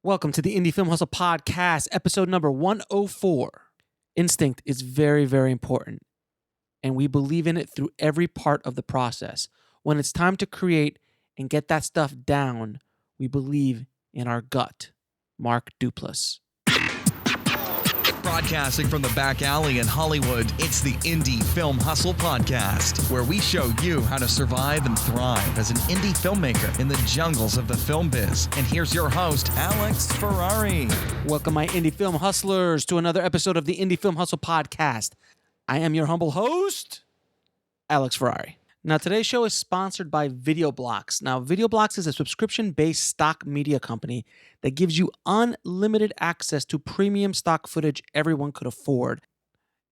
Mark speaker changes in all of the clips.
Speaker 1: Welcome to the Indie Film Hustle Podcast, episode number 104. Instinct is very, very important, and we believe in it through every part of the process. When it's time to create and get that stuff down, we believe in our gut. Mark Duplass.
Speaker 2: Broadcasting from the back alley in Hollywood, it's the Indie Film Hustle Podcast, where we show you how to survive and thrive as an indie filmmaker in the jungles of the film biz. And here's your host, Alex Ferrari.
Speaker 1: Welcome, my indie film hustlers, to another episode of the Indie Film Hustle Podcast. I am your humble host, Alex Ferrari. Now, today's show is sponsored by VideoBlocks. Now, VideoBlocks is a subscription-based stock media company that gives you unlimited access to premium stock footage everyone could afford.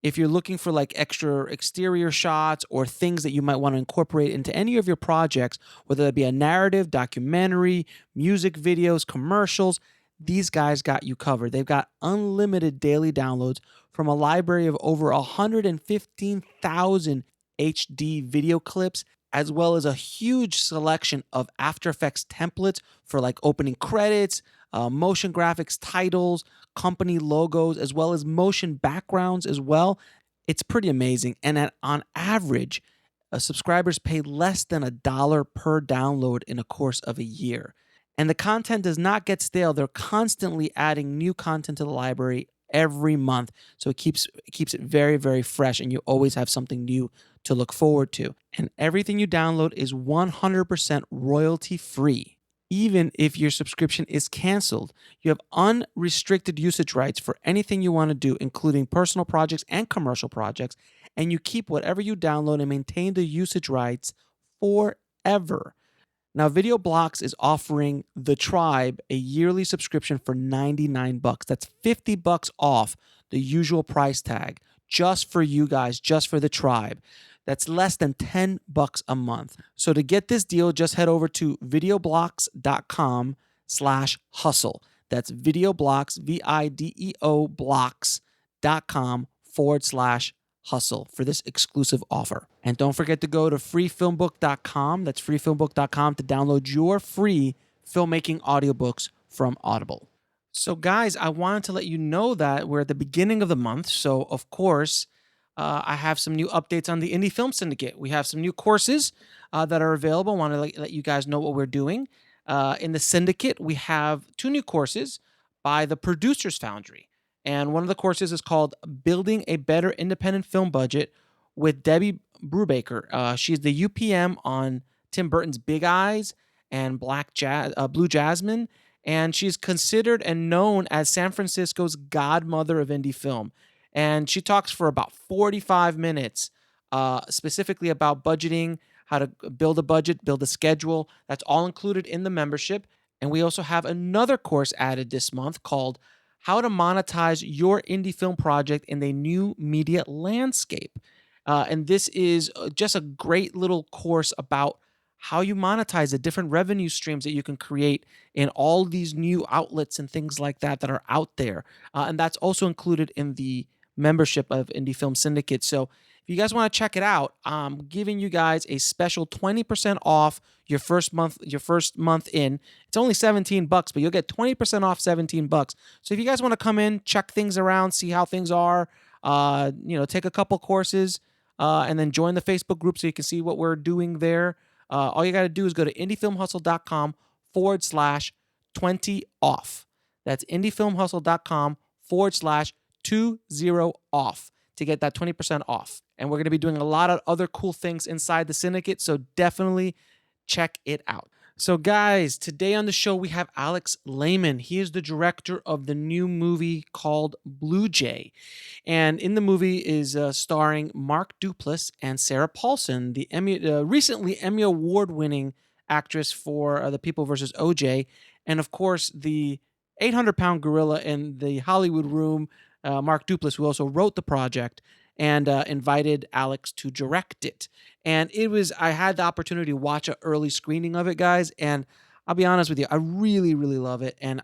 Speaker 1: If you're looking for like extra exterior shots or things that you might want to incorporate into any of your projects, whether that be a narrative, documentary, music videos, commercials, these guys got you covered. They've got unlimited daily downloads from a library of over 115,000 HD video clips, as well as a huge selection of After Effects templates for like opening credits, motion graphics, titles, company logos, as well as motion backgrounds as well. It's pretty amazing. And on average, subscribers pay less than $1 per download in a course of a year. And the content does not get stale. They're constantly adding new content to the library every month. So it keeps it very, very fresh, and you always have something new to look forward to. And everything you download is 100% royalty free. Even if your subscription is canceled, you have unrestricted usage rights for anything you want to do, including personal projects and commercial projects, and you keep whatever you download and maintain the usage rights forever. Now, VideoBlocks is offering The Tribe a yearly subscription for $99. That's $50 off the usual price tag, just for you guys, just for The Tribe. That's less than $10 a month. So to get this deal, just head over to videoblocks.com/hustle. That's videoblocks, VIDEO blocks.com/hustle for this exclusive offer. And don't forget to go to freefilmbook.com. That's freefilmbook.com to download your free filmmaking audiobooks from Audible. So guys, I wanted to let you know that we're at the beginning of the month. So of course, I have some new updates on the Indie Film Syndicate. We have some new courses that are available. I want to let you guys know what we're doing. In the Syndicate, we have 2 new courses by the Producers Foundry. And one of the courses is called Building a Better Independent Film Budget with Debbie Brubaker. She's the UPM on Tim Burton's Big Eyes and Blue Jasmine. And she's considered and known as San Francisco's godmother of indie film. And she talks for about 45 minutes, specifically about budgeting, how to build a budget, build a schedule. That's all included in the membership. And we also have another course added this month called How to Monetize Your Indie Film Project in the New Media Landscape. And this is just a great little course about how you monetize the different revenue streams that you can create in all these new outlets and things like that that are out there. And that's also included in the membership of Indie Film Syndicate. So if you guys want to check it out, I'm giving you guys a special 20% off your first month in. It's only $17, but you'll get 20% off $17. So if you guys want to come in, check things around, see how things are, take a couple courses, and then join the Facebook group so you can see what we're doing there. All you got to do is go to indiefilmhustle.com/20off. That's indiefilmhustle.com/20off to get that 20% off. And we're going to be doing a lot of other cool things inside the syndicate, so definitely check it out. So guys, today on the show we have Alex Lehmann. He is the director of the new movie called Blue Jay. And in the movie is starring Mark Duplass and Sarah Paulson, the recently Emmy Award-winning actress for The People vs. OJ, and of course the 800-pound gorilla in the Hollywood room, Mark Duplass, who also wrote the project and invited Alex to direct it. And I had the opportunity to watch an early screening of it, guys, and I'll be honest with you, I really, really love it. And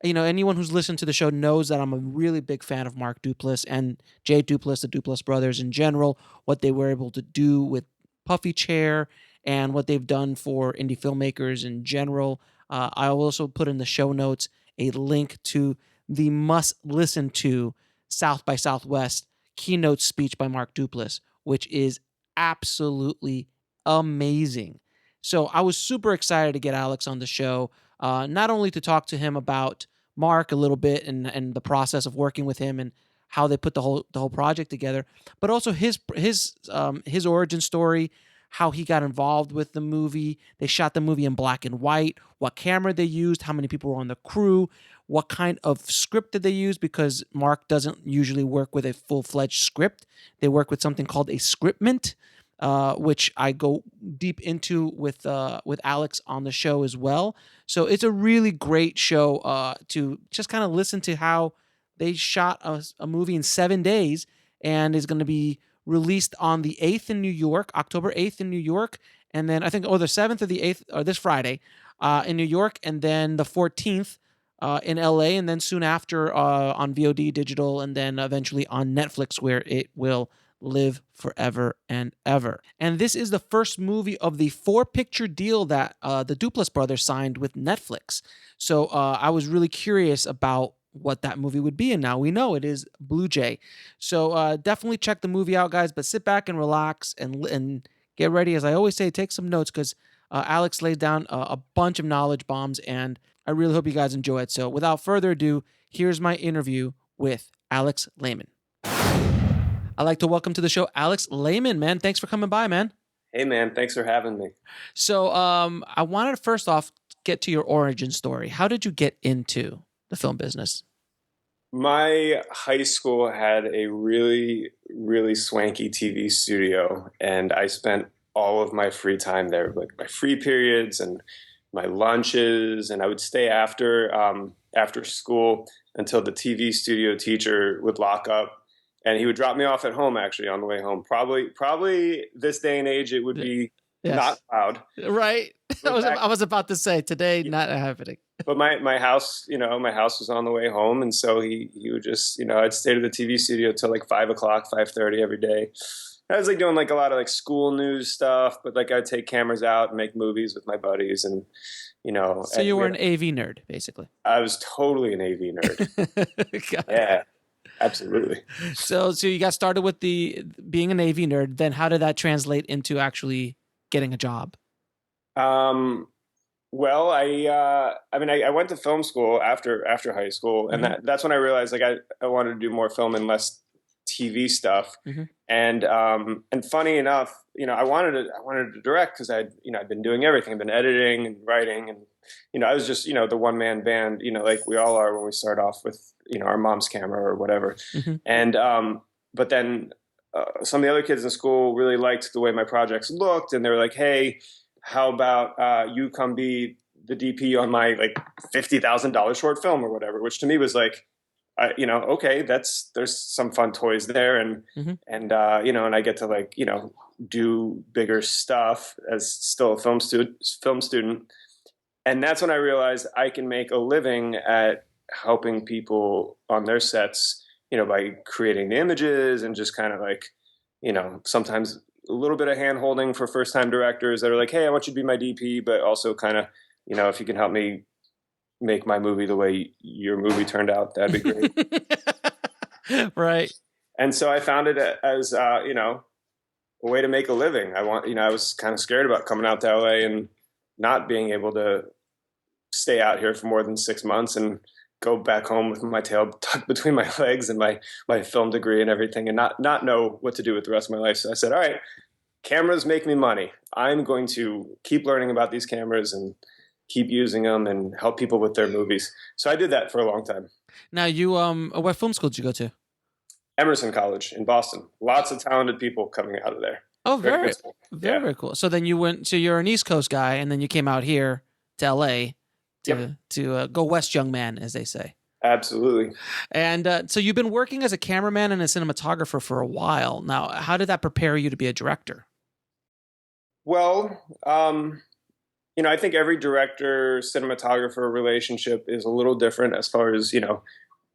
Speaker 1: anyone who's listened to the show knows that I'm a really big fan of Mark Duplass and Jay Duplass, the Duplass brothers in general, what they were able to do with Puffy Chair and what they've done for indie filmmakers in general. I will also put in the show notes a link to the must-listen-to South by Southwest keynote speech by Mark Duplass, which is absolutely amazing. So I was super excited to get Alex on the show, not only to talk to him about Mark a little bit and the process of working with him and how they put the whole project together, but also his origin story, how he got involved with the movie. They shot the movie in black and white, what camera they used, how many people were on the crew, what kind of script did they use, because Mark doesn't usually work with a full-fledged script. They work with something called a scriptment, which I go deep into with Alex on the show as well. So it's a really great show to just kind of listen to how they shot a movie in 7 days, and is going to be released on the 8th in New York, October 8th in New York, and then I think the 7th or the 8th, or this Friday in New York, and then the 14th in LA, and then soon after on VOD digital, and then eventually on Netflix, where it will live forever and ever. And this is the first movie of the 4-picture deal that the Duplass brothers signed with Netflix. So I was really curious about what that movie would be, and now we know it is Blue Jay. So definitely check the movie out, guys, but sit back and relax and get ready. As I always say, take some notes, because Alex laid down a bunch of knowledge bombs, and I really hope you guys enjoy it. So without further ado, here's my interview with Alex Lehmann. I'd like to welcome to the show Alex Lehmann, man. Thanks for coming by, man.
Speaker 3: Hey, man. Thanks for having me.
Speaker 1: So I wanted to first off get to your origin story. How did you get into the film business?
Speaker 3: My high school had a really, really swanky TV studio, and I spent all of my free time there, like my free periods and my lunches, and I would stay after school until the TV studio teacher would lock up, and he would drop me off at home, actually, on the way home. Probably this day and age, it would be not allowed.
Speaker 1: Right. I was about to say, today, not happening.
Speaker 3: But my house, my house was on the way home. And so he would just, I'd stay to the TV studio till like 5 o'clock, 5:30 every day. I was like doing like a lot of like school news stuff, but like I'd take cameras out and make movies with my buddies and,
Speaker 1: So you were an AV nerd, basically.
Speaker 3: I was totally an AV nerd. Yeah, absolutely.
Speaker 1: So you got started with being an AV nerd. Then how did that translate into actually getting a job?
Speaker 3: Well, I went to film school after high school, and that's when I realized like I wanted to do more film and less TV stuff.
Speaker 1: Mm-hmm.
Speaker 3: And funny enough, I wanted to direct because I'd been doing everything. I've been editing and writing, and I was just the one man band, like we all are when we start off with our mom's camera or whatever. Mm-hmm. And but then some of the other kids in school really liked the way my projects looked, and they were like, "Hey, how about you come be the DP on my like $50,000 short film or whatever?" Which to me was like, okay, there's some fun toys there, and
Speaker 1: mm-hmm.
Speaker 3: and I get to like do bigger stuff as still a film student, and that's when I realized I can make a living at helping people on their sets, by creating the images and just kind of like, sometimes a little bit of hand holding for first time directors that are like, "Hey, I want you to be my DP," but also kind of, if you can help me make my movie the way your movie turned out, that'd be great.
Speaker 1: Right.
Speaker 3: And so I found it as, a way to make a living. I was kind of scared about coming out to LA and not being able to stay out here for more than 6 months and go back home with my tail tucked between my legs and my film degree and everything, and not know what to do with the rest of my life. So I said, all right, cameras make me money. I'm going to keep learning about these cameras and keep using them and help people with their movies. So I did that for a long time.
Speaker 1: Now you, what film school did you go to?
Speaker 3: Emerson College in Boston. Lots of talented people coming out of there.
Speaker 1: Oh, very cool. So then you're an East Coast guy, and then you came out here to LA to go west, young man, as they say.
Speaker 3: Absolutely.
Speaker 1: And so you've been working as a cameraman and a cinematographer for a while. Now, how did that prepare you to be a director?
Speaker 3: Well, I think every director cinematographer relationship is a little different as far as,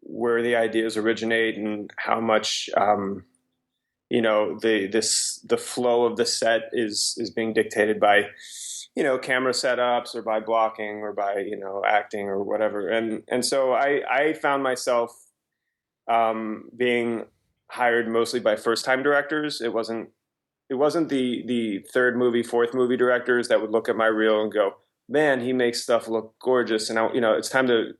Speaker 3: where the ideas originate and how much, the flow of the set is being dictated by, camera setups or by blocking or by, acting or whatever. And so I found myself being hired mostly by first time directors. It wasn't the third movie, fourth movie directors that would look at my reel and go, man, he makes stuff look gorgeous. And it's time to,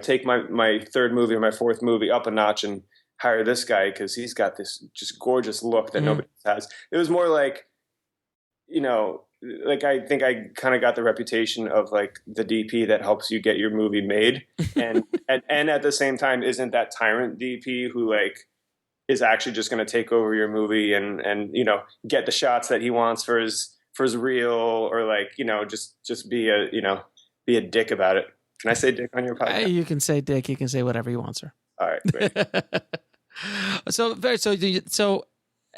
Speaker 3: take my third movie or my fourth movie up a notch and hire this guy because he's got this just gorgeous look that nobody else has. It was more like, like I think I kind of got the reputation of like the DP that helps you get your movie made, and at the same time isn't that tyrant DP who like is actually just going to take over your movie and get the shots that he wants for his reel, or like just be a dick about it. Can I say dick on your podcast?
Speaker 1: You can say dick. You can say whatever you want, sir.
Speaker 3: All right, great.
Speaker 1: So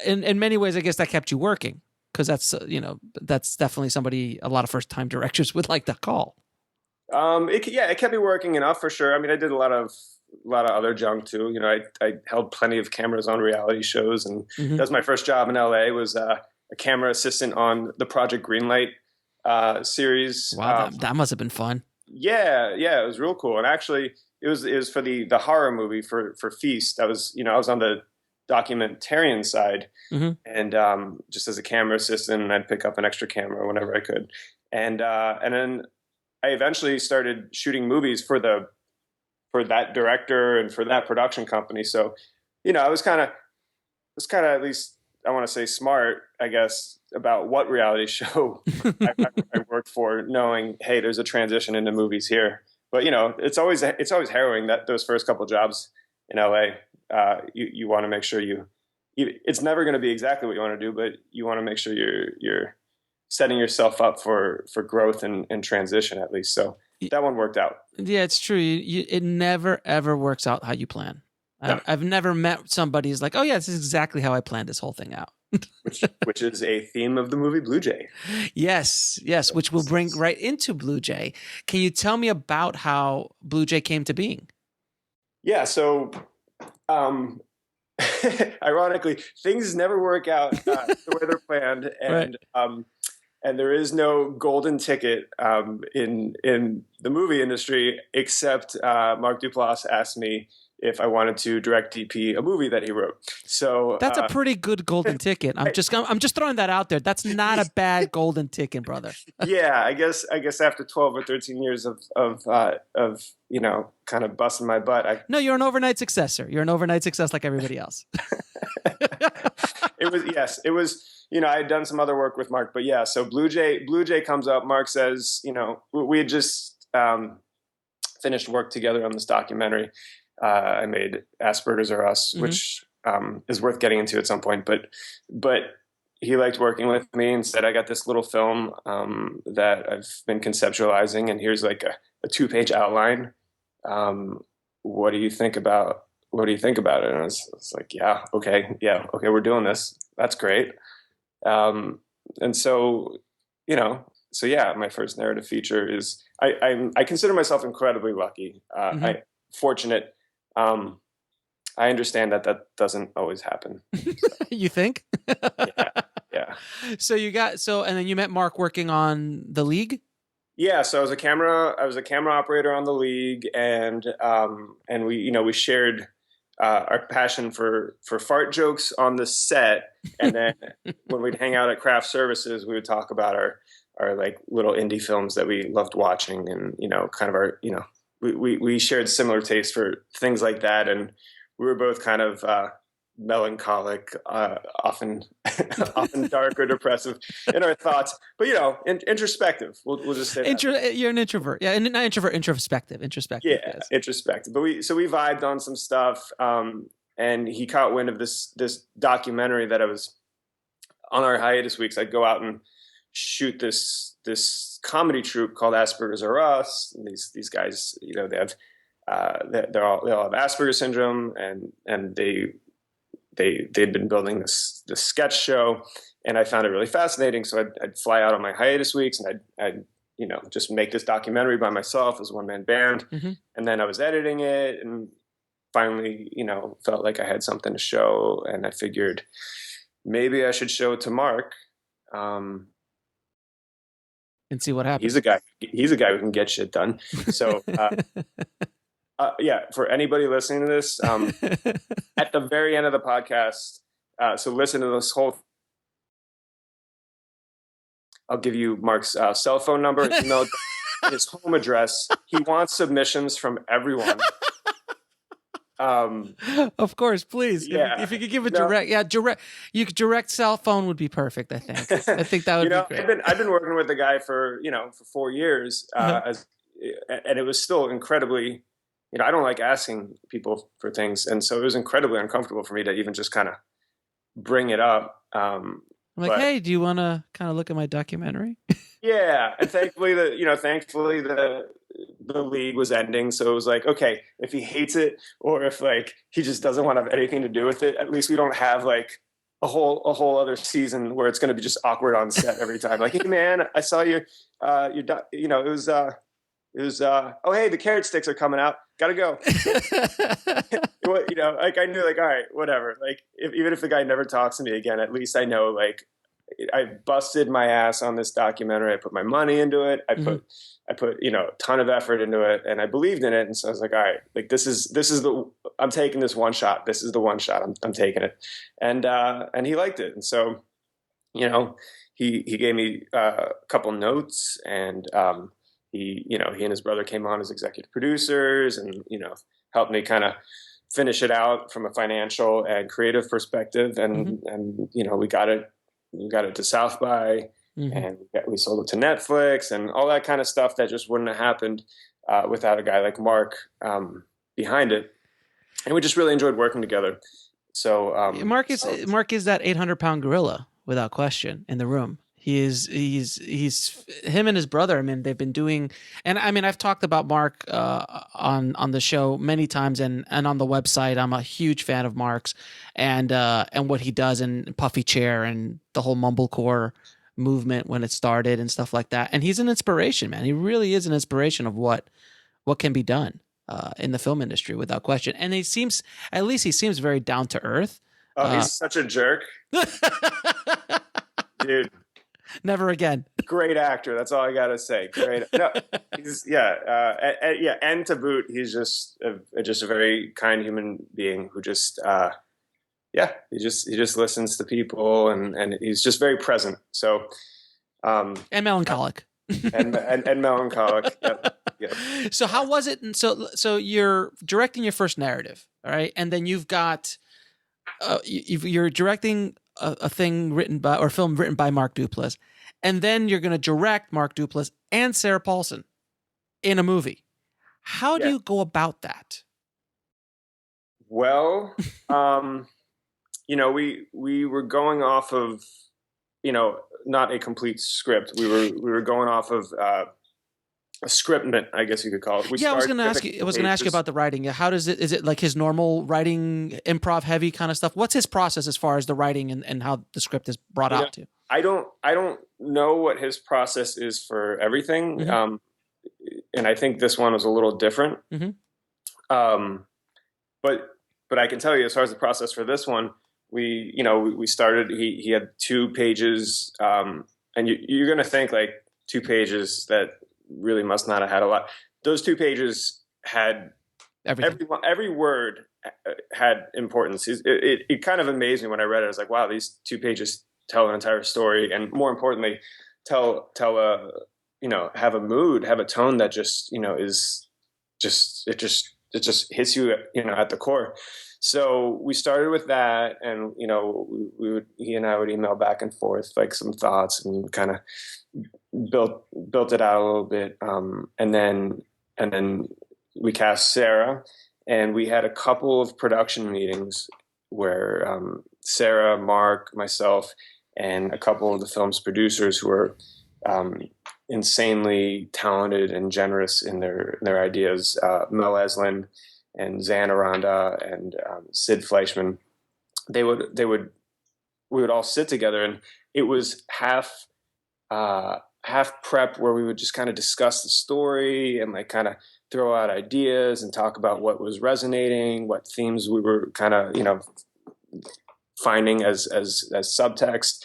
Speaker 1: in many ways, I guess that kept you working, because that's definitely a lot of first time directors would like to call.
Speaker 3: It kept me working enough for sure. I mean, I did a lot of other junk too. I held plenty of cameras on reality shows, and that was my first job in LA. Was a camera assistant on the Project Greenlight series.
Speaker 1: Wow, that must have been fun.
Speaker 3: Yeah, it was real cool. And actually, it was for the horror movie for Feast. I was on the documentarian side, and just as a camera assistant, and I'd pick up an extra camera whenever I could. And then I eventually started shooting movies for that director and for that production company. So, I was kind of at least, I want to say, smart, I guess, about what reality show I worked for, knowing, hey, there's a transition into movies here. But it's always harrowing, that those first couple jobs in LA. You want to make sure it's never going to be exactly what you want to do, but you want to make sure you're setting yourself up for growth and transition, at least. So that one worked out.
Speaker 1: Yeah, it's true. It never ever works out how you plan.
Speaker 3: No.
Speaker 1: I've never met somebody who's like, oh yeah, this is exactly how I planned this whole thing out.
Speaker 3: which is a theme of the movie Blue Jay. Yes,
Speaker 1: which we'll bring right into Blue Jay. Can you tell me about how Blue Jay came to being?
Speaker 3: Yeah, so ironically, things never work out the way they're planned, and right. And there is no golden ticket in the movie industry, except Mark Duplass asked me if I wanted to direct DP a movie that he wrote. So
Speaker 1: that's a pretty good golden ticket. I'm just throwing that out there. That's not a bad golden ticket, brother.
Speaker 3: Yeah, I guess after 12 or 13 years of kind of busting my butt.
Speaker 1: No, you're an overnight success, sir. You're an overnight success like everybody else.
Speaker 3: It was. I had done some other work with Mark, but yeah. So Blue Jay comes up. Mark says, we had just finished work together on this documentary. I made Asperger's or Us, which is worth getting into at some point. But he liked working with me and said, I got this little film that I've been conceptualizing, and here's like a 2-page outline. What do you think about it? And I was like, yeah, okay, we're doing this. That's great. And so, my first narrative feature is I consider myself incredibly lucky. Fortunate. I understand that doesn't always happen. So.
Speaker 1: You think?
Speaker 3: Yeah.
Speaker 1: So and then you met Mark working on The League?
Speaker 3: Yeah. So I was a camera operator on The League, and we shared our passion for fart jokes on the set. And then when we'd hang out at craft services, we would talk about our like little indie films that we loved watching, and, kind of our, we shared similar tastes for things like that. And we were both kind of melancholic, often dark or depressive in our thoughts, but introspective. We'll just say that.
Speaker 1: You're an introvert, yeah, and not introvert, introspective. Yeah,
Speaker 3: yes. Introspective. But we vibed on some stuff, and he caught wind of this documentary that I was on our hiatus weeks. I'd go out and shoot this comedy troupe called Asperger's or Us. And these guys, they have they all have Asperger's syndrome, and they'd been building this sketch show, and I found it really fascinating. So I'd fly out on my hiatus weeks, and I'd just make this documentary by myself as a one-man band. And then I was editing it, and finally, felt like I had something to show, and I figured maybe I should show it to Mark.
Speaker 1: And see what happens.
Speaker 3: He's a guy who can get shit done. So, for anybody listening to this, at the very end of the podcast, so listen to this whole. I'll give you Mark's cell phone number, his email, his home address. He wants submissions from everyone.
Speaker 1: Of course, please.
Speaker 3: Yeah,
Speaker 1: if you could give a direct cell phone would be perfect. I think that would be great.
Speaker 3: I've been working with the guy for 4 years, and it was still incredibly, I don't like asking people for things, and so it was incredibly uncomfortable for me to even just kind of bring it up.
Speaker 1: I'm like, hey, do you want to kind of look at my documentary?
Speaker 3: Yeah, and thankfully the league was ending, so it was like, okay, if he hates it or if like he just doesn't want to have anything to do with it, at least we don't have like a whole other season where it's going to be just awkward on set every time. Like, hey man, I saw you, it was oh hey, the carrot sticks are coming out, gotta go. Like I knew, like, all right, whatever. Like even if the guy never talks to me again, at least I know, like, I busted my ass on this documentary. I put my money into it. I put a ton of effort into it, and I believed in it. And so I was like, all right, like this is I'm taking this one shot. This is the one shot. I'm taking it. And he liked it. And so, he gave me a couple notes, and he and his brother came on as executive producers, and helped me kind of finish it out from a financial and creative perspective. And we got it to South by, and we sold it to Netflix, and all that kind of stuff that just wouldn't have happened without a guy like Mark behind it. And we just really enjoyed working together. So
Speaker 1: Mark is that 800-pound gorilla without question in the room. He's him and his brother. I mean, they've been doing, and I mean, I've talked about Mark on the show many times, and on the website. I'm a huge fan of Mark's and what he does in Puffy Chair and the whole mumblecore movement when it started and stuff like that. And he's an inspiration, man. He really is an inspiration of what can be done in the film industry without question. And he seems very down to earth.
Speaker 3: Oh, he's such a jerk, dude.
Speaker 1: Never again.
Speaker 3: Great actor. That's all I gotta say. Great. No, and to boot, he's just a very kind human being who just, he just listens to people, and he's just very present. So,
Speaker 1: and melancholic.
Speaker 3: and melancholic. Yep.
Speaker 1: So how was it? And so you're directing your first narrative, all right, and then you've got, you're directing a film written by Mark Duplass, and then you're going to direct Mark Duplass and Sarah Paulson in a movie. How do you go about that?
Speaker 3: Well, we were going off of, not a complete script. We were going off of a scriptment, I guess you could call it.
Speaker 1: I was going to ask you about the writing. How does it? Is it like his normal writing, improv heavy kind of stuff? What's his process as far as the writing and how the script is brought out to?
Speaker 3: I don't know what his process is for everything, and I think this one was a little different. But I can tell you, as far as the process for this one, we started. He had 2 pages, and you're going to think like 2 pages that really must not have had a lot. Those 2 pages had every word had importance. It kind of amazed me when I read it. I was like, wow, these 2 pages tell an entire story, and more importantly, tell have a mood, have a tone that just is it just hits you at the core. So we started with that, and he and I would email back and forth like some thoughts, and kind of built it out a little bit, and then we cast Sarah, and we had a couple of production meetings where Sarah, Mark, myself, and a couple of the film's producers who were insanely talented and generous in their ideas, Mel Eslin and Zan Aranda and Sid Fleischman, we would all sit together, and it was half prep where we would just kind of discuss the story and like kind of throw out ideas and talk about what was resonating, what themes we were kind of, finding as subtext.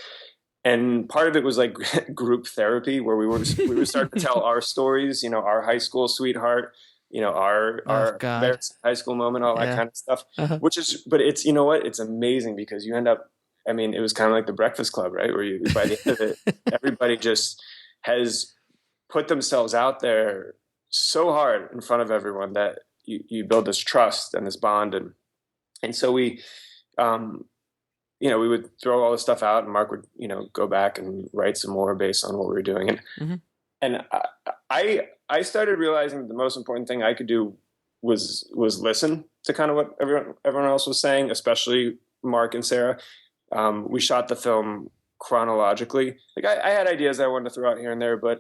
Speaker 3: And part of it was like group therapy, where we were starting to tell our stories, our high school sweetheart, our embarrassing high school moment, all that kind of stuff. But it's, it's amazing because you end up, it was kind of like the Breakfast Club, right? Where by the end of it, everybody just has put themselves out there so hard in front of everyone that you build this trust and this bond. And so we would throw all this stuff out, and Mark would, go back and write some more based on what we were doing. And I started realizing that the most important thing I could do was listen to kind of what everyone else was saying, especially Mark and Sarah. We shot the film chronologically. Like I had ideas I wanted to throw out here and there, but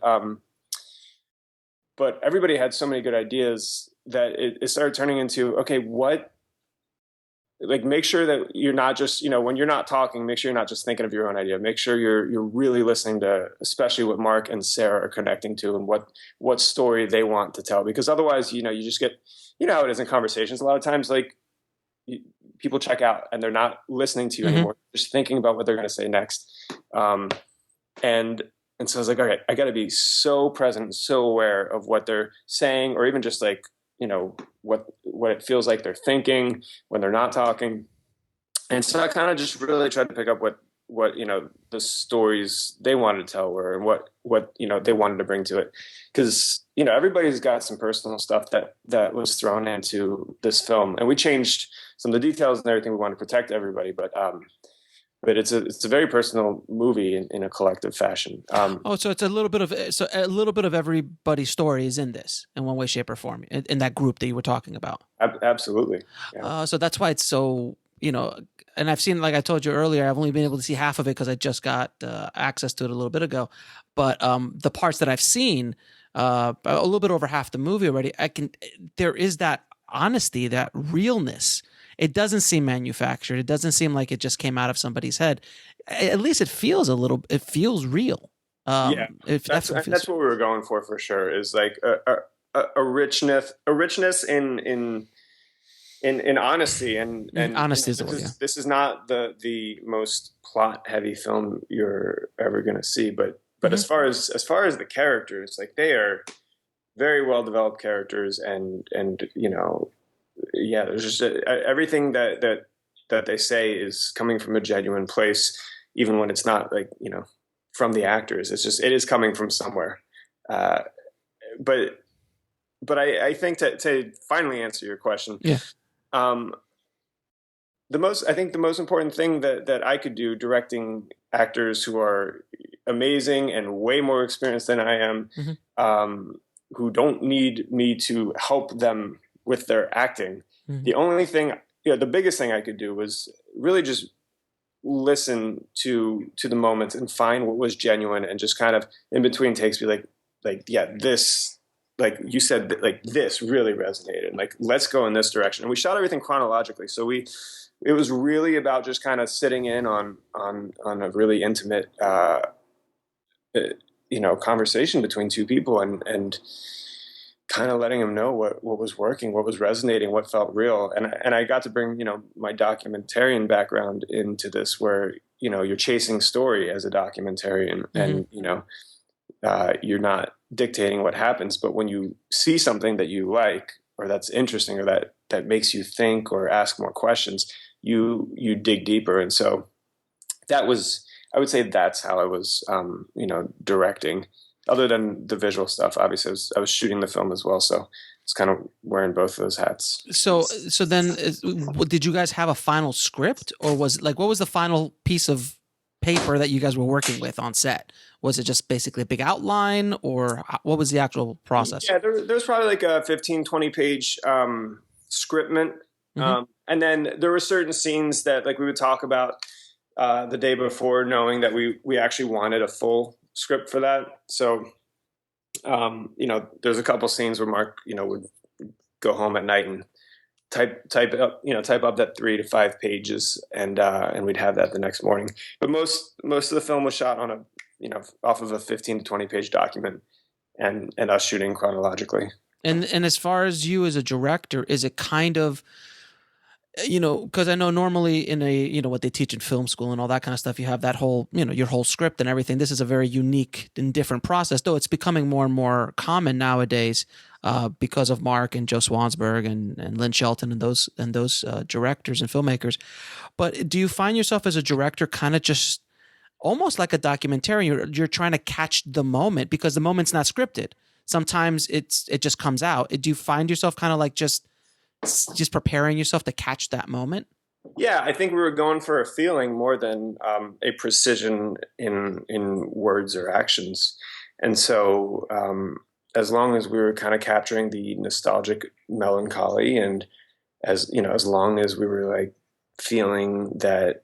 Speaker 3: everybody had so many good ideas that it started turning into, okay, make sure that you're not just, when you're not talking, make sure you're not just thinking of your own idea. Make sure you're really listening to, especially what Mark and Sarah are connecting to and what story they want to tell. Because otherwise, you just get, how it is in conversations. A lot of times, people check out and they're not listening to you anymore. They're just thinking about what they're going to say next. And so I was like, all right, I got to be so present and so aware of what they're saying, or even just what it feels like they're thinking when they're not talking. And so I kind of just really tried to pick up what the stories they wanted to tell were, and what they wanted to bring to it. Because, everybody's got some personal stuff that was thrown into this film, and we changed some of the details and everything. We wanted to protect everybody, but it's a very personal movie in a collective fashion.
Speaker 1: So it's a little bit of everybody's story is in this in one way, shape, or form in that group that you were talking about.
Speaker 3: Absolutely. Yeah.
Speaker 1: So that's why it's so, and I've seen, like I told you earlier, I've only been able to see half of it because I just got access to it a little bit ago. But the parts that I've seen, a little bit over half the movie already, there is that honesty, that realness. It doesn't seem manufactured. It doesn't seem like it just came out of somebody's head. At least it feels real.
Speaker 3: That's what we were going for sure. Is like a richness in honesty and
Speaker 1: honesty is
Speaker 3: this is not the most plot heavy film you're ever going to see, but as far as the characters, like, they are very well developed characters, and there's just everything that they say is coming from a genuine place, even when it's not, like, from the actors. It is coming from somewhere. But I think to finally answer your question, the most important thing that I could do, directing actors who are amazing and way more experienced than I am, who don't need me to help them with their acting. The only thing, the biggest thing I could do was really just listen to the moments and find what was genuine, and just kind of in between takes be like, yeah, this, like you said, like, this really resonated. Like, let's go in this direction. And we shot everything chronologically. So it was really about just kind of sitting in on a really intimate, conversation between two people, and kind of letting them know what was working, what was resonating, what felt real. And I got to bring, my documentarian background into this, where, you're chasing story as a documentarian, and, you're not dictating what happens, but when you see something that you like, or that's interesting, or that makes you think or ask more questions, you dig deeper. And so I would say that's how I was, directing. Other than the visual stuff, obviously, I was shooting the film as well, so it's kind of wearing both of those hats.
Speaker 1: So then, did you guys have a final script, or was what was the final piece of paper that you guys were working with on set? Was it just basically a big outline, or what was the actual process?
Speaker 3: Yeah, there's probably like a 15, 20-page scriptment, and then there were certain scenes that, like, we would talk about the day before, knowing that we actually wanted a full script for that. So, there's a couple scenes where Mark, would go home at night and type up that 3 to 5 pages, and we'd have that the next morning. But most of the film was shot on off of a 15 to 20 page document, and us shooting chronologically.
Speaker 1: And as far as you as a director, is it kind of, because I know normally in what they teach in film school and all that kind of stuff, you have that whole, your whole script and everything. This is a very unique and different process, though it's becoming more and more common nowadays because of Mark and Joe Swansburg and Lynn Shelton and those directors and filmmakers. But do you find yourself as a director kind of just almost like a documentarian? You're trying to catch the moment because the moment's not scripted. Sometimes it just comes out. Do you find yourself kind of like just preparing yourself to catch that moment?
Speaker 3: Yeah, I think we were going for a feeling more than a precision in words or actions. And so as long as we were kind of capturing the nostalgic melancholy, and as long as we were like feeling that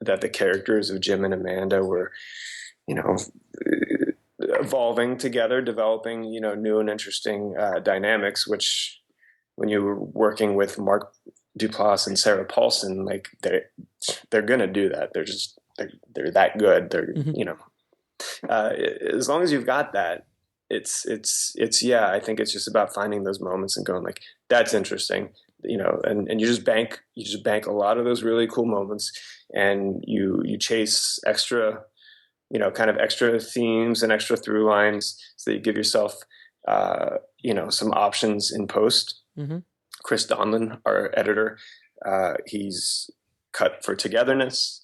Speaker 3: the characters of Jim and Amanda were, evolving together, developing, new and interesting dynamics, which when you were working with Mark Duplass and Sarah Paulson, like they're going to do that. They're that good. They're, as long as you've got that, it's yeah, I think it's just about finding those moments and going like, that's interesting, and you just bank a lot of those really cool moments, and you chase extra, kind of extra themes and extra through lines so that you give yourself, some options in post.
Speaker 1: Mm-hmm.
Speaker 3: Chris Donlan, our editor, he's cut for Togetherness.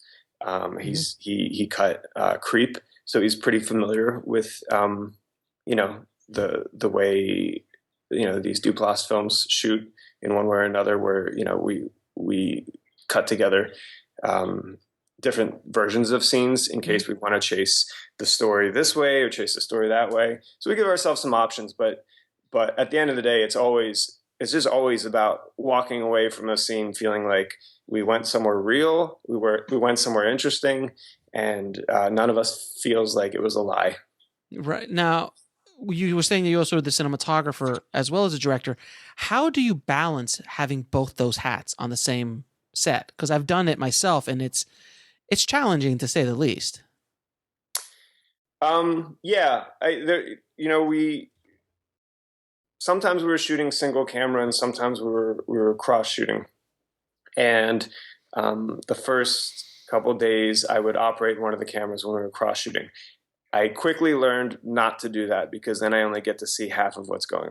Speaker 3: He cut Creep, so he's pretty familiar with the way these Duplass films shoot in one way or another, where we cut together different versions of scenes in case we want to chase the story this way or chase the story that way. So we give ourselves some options, but at the end of the day, it's just always about walking away from a scene feeling like we went somewhere real, we went somewhere interesting, and none of us feels like it was a lie.
Speaker 1: Right. Now, you were saying that you also are the cinematographer as well as a director. How do you balance having both those hats on the same set? Because I've done it myself, and it's challenging to say the least.
Speaker 3: Yeah, sometimes we were shooting single camera, and sometimes we were cross shooting. And the first couple days, I would operate one of the cameras when we were cross shooting. I quickly learned not to do that because then I only get to see half of what's going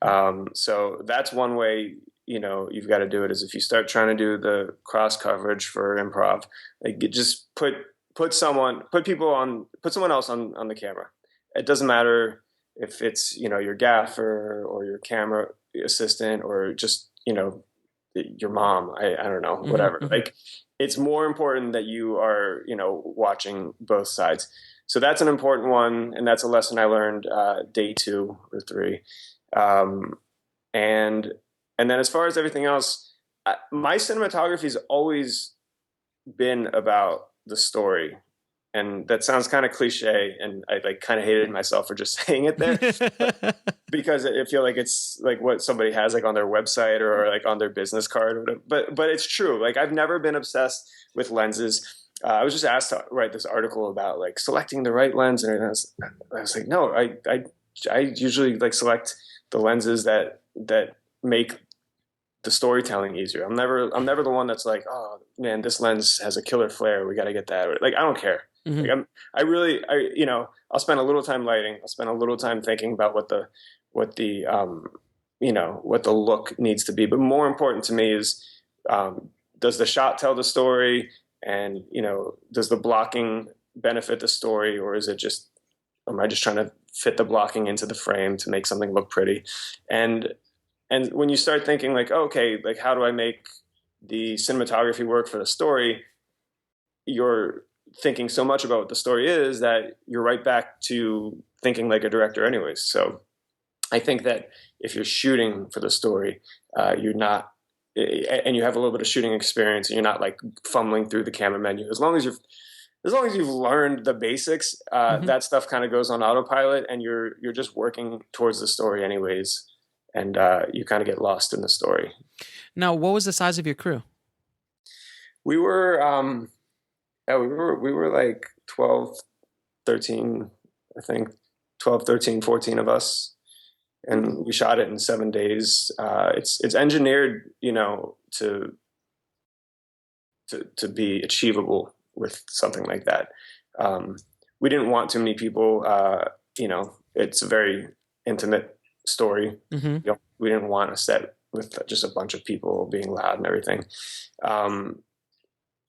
Speaker 3: on. So that's one way, you've got to do it, is if you start trying to do the cross coverage for improv, like just put someone else on the camera. It doesn't matter if it's, your gaffer or your camera assistant or just, your mom, I don't know, whatever.
Speaker 1: Mm-hmm.
Speaker 3: Like, it's more important that you are, watching both sides. So that's an important one. And that's a lesson I learned day 2 or 3. And then as far as everything else, my cinematography has always been about the story. And that sounds kind of cliche, and I kind of hated myself for just saying it there, because I feel like it's like what somebody has like on their website or like on their business card or whatever. But it's true. Like, I've never been obsessed with lenses. I was just asked to write this article about like selecting the right lens, and I was like, no, I usually like select the lenses that make the storytelling easier. I'm never the one that's like, oh man, this lens has a killer flare, we got to get that. Like, I don't care.
Speaker 1: Mm-hmm.
Speaker 3: Like, I'll spend a little time lighting. I'll spend a little time thinking about what the look needs to be. But more important to me is, does the shot tell the story? And, does the blocking benefit the story? Or is it just, am I just trying to fit the blocking into the frame to make something look pretty? And when you start thinking like, oh, okay, like how do I make the cinematography work for the story? You're thinking so much about what the story is that you're right back to thinking like a director anyways. So I think that if you're shooting for the story, you're not, and you have a little bit of shooting experience, and you're not like fumbling through the camera menu, as long as you've learned the basics, that stuff kind of goes on autopilot, and you're just working towards the story anyways. And you kind of get lost in the story.
Speaker 1: Now, what was the size of your crew?
Speaker 3: We were like 12, 13, I think 12, 13, 14 of us. and we shot it in 7 days. It's engineered, to be achievable with something like that. We didn't want too many people. It's a very intimate story.
Speaker 1: Mm-hmm.
Speaker 3: We didn't want a set with just a bunch of people being loud and everything.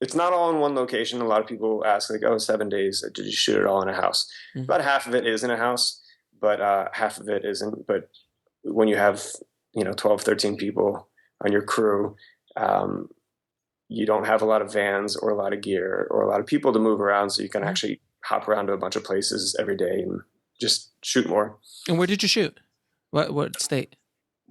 Speaker 3: It's not all in one location. A lot of people ask, like, oh, 7 days, did you shoot it all in a house?
Speaker 1: Mm-hmm.
Speaker 3: About half of it is in a house, but half of it isn't. But when you have 12, 13 people on your crew, you don't have a lot of vans or a lot of gear or a lot of people to move around, so you can actually hop around to a bunch of places every day and just shoot more.
Speaker 1: And where did you shoot? What state?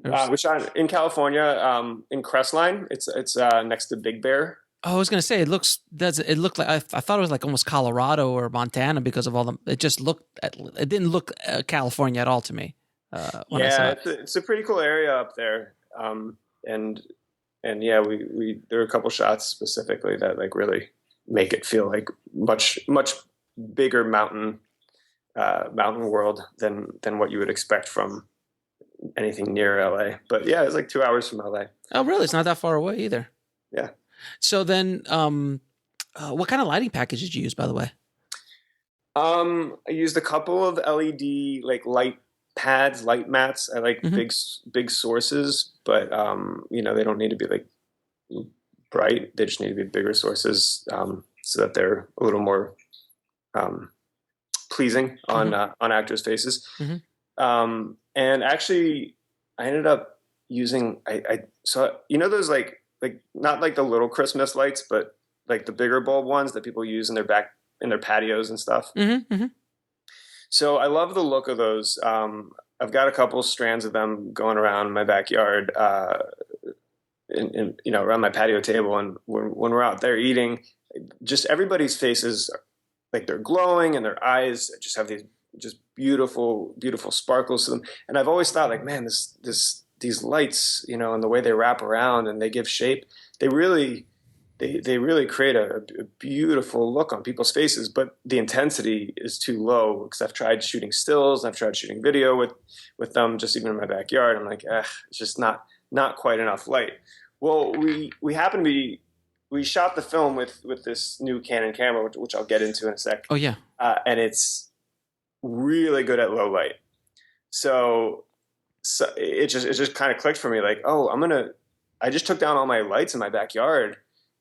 Speaker 3: We shot in California, in Crestline. It's next to Big Bear.
Speaker 1: Oh, I was gonna say it looked like I thought it was like almost Colorado or Montana because of all the. It didn't look California at all to me. When I saw it.
Speaker 3: It's a pretty cool area up there. And yeah, we there are a couple shots specifically that like really make it feel like much bigger mountain world than what you would expect from anything near LA. But yeah, it's like 2 hours from LA.
Speaker 1: Oh, really? It's not that far away either.
Speaker 3: Yeah.
Speaker 1: So then, what kind of lighting package did you use, by the way?
Speaker 3: I used a couple of LED like light pads, light mats. I like big sources, but they don't need to be like bright. They just need to be bigger sources, so that they're a little more pleasing on actors' faces. Mm-hmm. And actually, I ended up using so those like not like the little Christmas lights, but like the bigger bulb ones that people use in their patios and stuff.
Speaker 1: Mm-hmm. Mm-hmm.
Speaker 3: So I love the look of those. I've got a couple strands of them going around my backyard, around my patio table. And when we're out there eating, just everybody's faces, like they're glowing and their eyes just have these just beautiful, beautiful sparkles to them. And I've always thought, like, man, these lights, and the way they wrap around and they give shape, they really create a beautiful look on people's faces, but the intensity is too low because I've tried shooting stills and I've tried shooting video with them, just even in my backyard. I'm like, it's just not quite enough light. Well, we shot the film with this new Canon camera, which I'll get into in a sec.
Speaker 1: Oh yeah.
Speaker 3: And it's really good at low light. So it just kind of clicked for me, like, oh, I just took down all my lights in my backyard.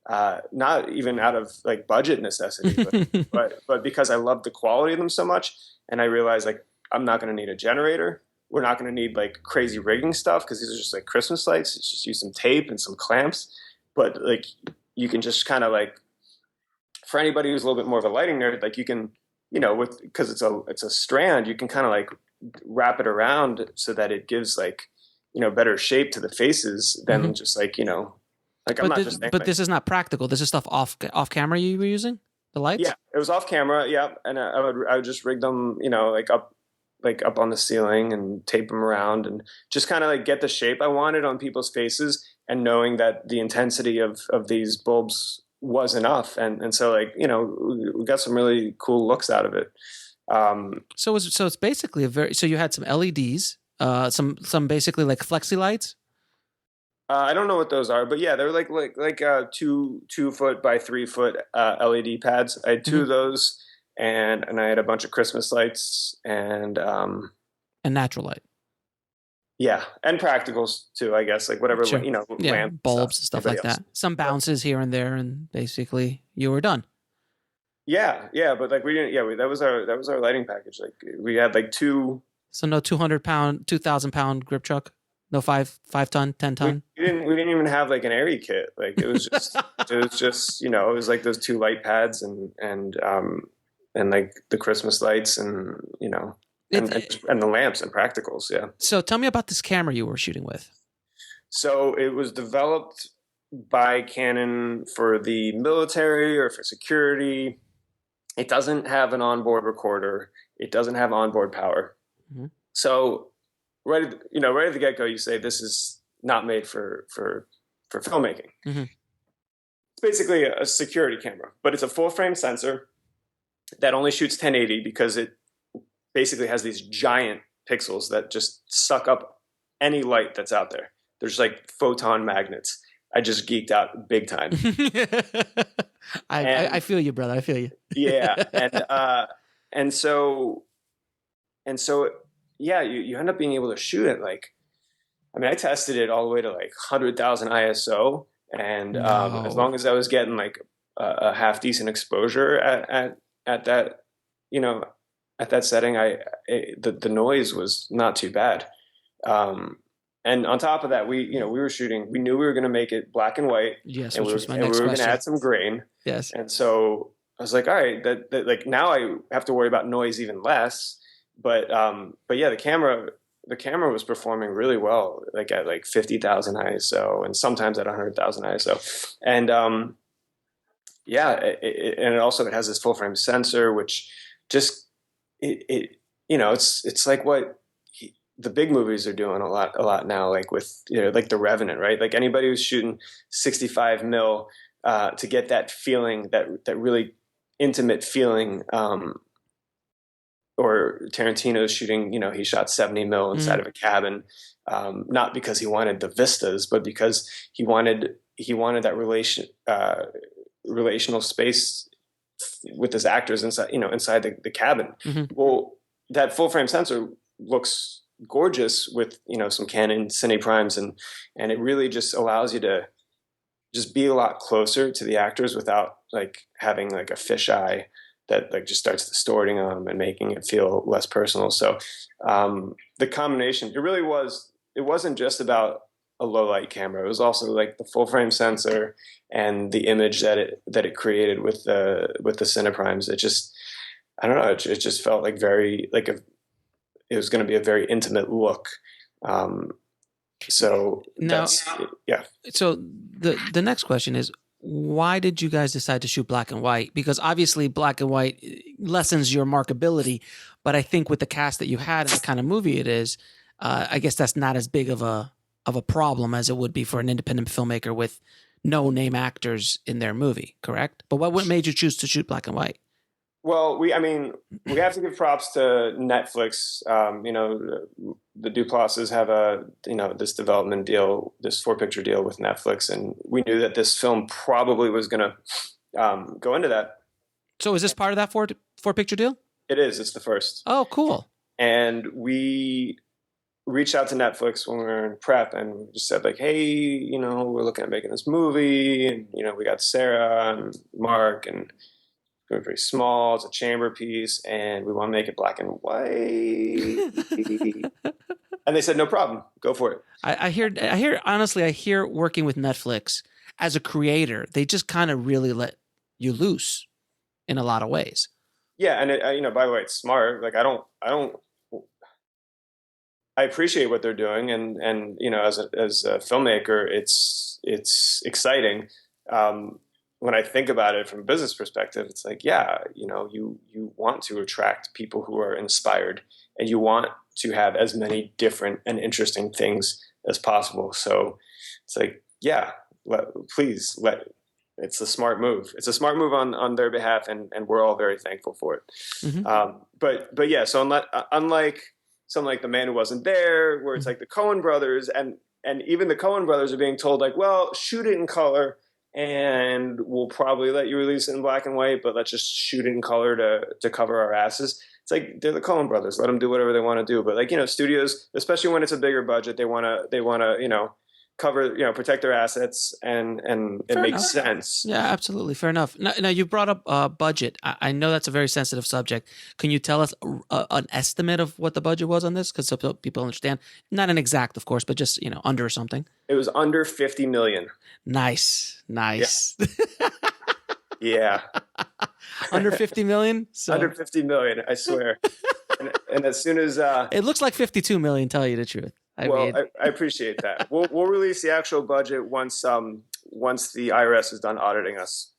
Speaker 3: Not even out of like budget necessity, but because I love the quality of them so much. And I realized, like, I'm not going to need a generator. We're not going to need like crazy rigging stuff because these are just like Christmas lights. It's just use some tape and some clamps. But like, you can just kind of like, for anybody who's a little bit more of a lighting nerd, like you can, because it's a strand, you can kind of like wrap it around so that it gives like, better shape to the fases than just like, like, but
Speaker 1: this is not practical. This is stuff off camera you were using, the lights?
Speaker 3: Yeah, it was off camera. Yeah, and I would just rig them, like up on the ceiling and tape them around and just kind of like get the shape I wanted on people's faces, and knowing that the intensity of these bulbs was enough, and so like we got some really cool looks out of it.
Speaker 1: So it's basically so you had some LEDs, some basically like flexi lights.
Speaker 3: I don't know what those are, but yeah, they're like 2 foot by 3 foot LED pads. I had two of those, and I had a bunch of Christmas lights and
Speaker 1: natural light.
Speaker 3: Yeah, and practicals too, I guess, like whatever,
Speaker 1: sure.
Speaker 3: Lamp
Speaker 1: bulbs and stuff like that. Some bounces here and there, and basically you were done.
Speaker 3: Yeah, but like we didn't. Yeah, that was our lighting package. Like we had like two.
Speaker 1: So no 200-pound, 2,000-pound grip truck. No 5 ton, 10 ton.
Speaker 3: We didn't even have like an airy kit. Like it was just it was like those 2 light pads and like the Christmas lights and and the lamps and practicals. Yeah.
Speaker 1: So tell me about this camera you were shooting with.
Speaker 3: So it was developed by Canon for the military or for security. It doesn't have an onboard recorder. It doesn't have onboard power. Mm-hmm. So right at the get-go, you say this is not made for filmmaking. Mm-hmm. It's basically a security camera, but it's a full-frame sensor that only shoots 1080 because it basically has these giant pixels that just suck up any light that's out there. There's like photon magnets. I just geeked out big time.
Speaker 1: I feel you, brother. I feel you.
Speaker 3: Yeah. And so yeah, you end up being able to shoot it like, I mean, I tested it all the way to like 100,000 ISO. And as long as I was getting like a half decent exposure at that, you know, at that setting, the noise was not too bad. And on top of that, we knew we were going to make it black and white.
Speaker 1: Yes,
Speaker 3: and
Speaker 1: which was my next
Speaker 3: we were going
Speaker 1: question.
Speaker 3: to add some grain.
Speaker 1: Yes.
Speaker 3: And so I was like, all right, that like now I have to worry about noise even less. But yeah, the camera was performing really well, like at like 50,000 ISO and sometimes at 100,000 ISO. And yeah, and also it has this full frame sensor, which just it's like what the big movies are doing a lot now, like with like The Revenant, right? Like anybody who's shooting 65 mil to get that feeling, that really intimate feeling. Or Tarantino's shooting, he shot 70 mil inside of a cabin, not because he wanted the vistas, but because he wanted that relational space with his actors inside the cabin. Mm-hmm. Well, that full frame sensor looks gorgeous with some Canon Cine Primes, and it really just allows you to just be a lot closer to the actors without like having like a fisheye that like just starts distorting them and making it feel less personal. So the combination, it wasn't just about a low light camera. It was also like the full frame sensor and the image that it created with the Cine Primes. It just, I don't know, it just felt like very like it was going to be a very intimate look. So
Speaker 1: now,
Speaker 3: yeah.
Speaker 1: So the next question is, why did you guys decide to shoot black and white? Because obviously black and white lessens your markability, but I think with the cast that you had and the kind of movie it is, I guess that's not as big of a problem as it would be for an independent filmmaker with no name actors in their movie, correct? But what made you choose to shoot black and white?
Speaker 3: Well, we have to give props to Netflix. The Duplasses have this development deal, this 4-picture deal with Netflix, and we knew that this film probably was going to go into that.
Speaker 1: So is this part of that 4-picture deal?
Speaker 3: It is. It's the first.
Speaker 1: Oh, cool.
Speaker 3: And we reached out to Netflix when we were in prep and just said like, hey, we're looking at making this movie, and we got Sarah and Mark, and we're pretty small. It's a chamber piece, and we want to make it black and white. And they said, no problem, go for it.
Speaker 1: I hear honestly, I hear working with Netflix as a creator, they just kind of really let you loose in a lot of ways.
Speaker 3: Yeah, and by the way, it's smart. Like I appreciate what they're doing, and as a filmmaker, it's exciting. When I think about it from a business perspective, it's like, yeah, you want to attract people who are inspired, and you want to have as many different and interesting things as possible. So it's like, yeah, it's a smart move. It's a smart move on their behalf, and we're all very thankful for it. Mm-hmm. But yeah, so unlike something like The Man Who Wasn't There, where it's like the Coen brothers, and even the Coen brothers are being told like, well, shoot it in color, and we'll probably let you release it in black and white, but let's just shoot it in color to cover our asses. It's like, they're the Coen brothers. Let them do whatever they want to do. But like, studios, especially when it's a bigger budget, they want to, cover, protect their assets, and it makes sense.
Speaker 1: Yeah, absolutely. Fair enough. Now you brought up budget. I know that's a very sensitive subject. Can you tell us an estimate of what the budget was on this? Because some people understand, not an exact, of course, but just, under something.
Speaker 3: It was under $50 million.
Speaker 1: Nice. Yeah.
Speaker 3: Yeah.
Speaker 1: Under 50 million? So.
Speaker 3: Under 50 million, I swear. and as soon as
Speaker 1: it looks like 52 million, tell you the truth.
Speaker 3: I appreciate that. We'll release the actual budget once the IRS is done auditing us.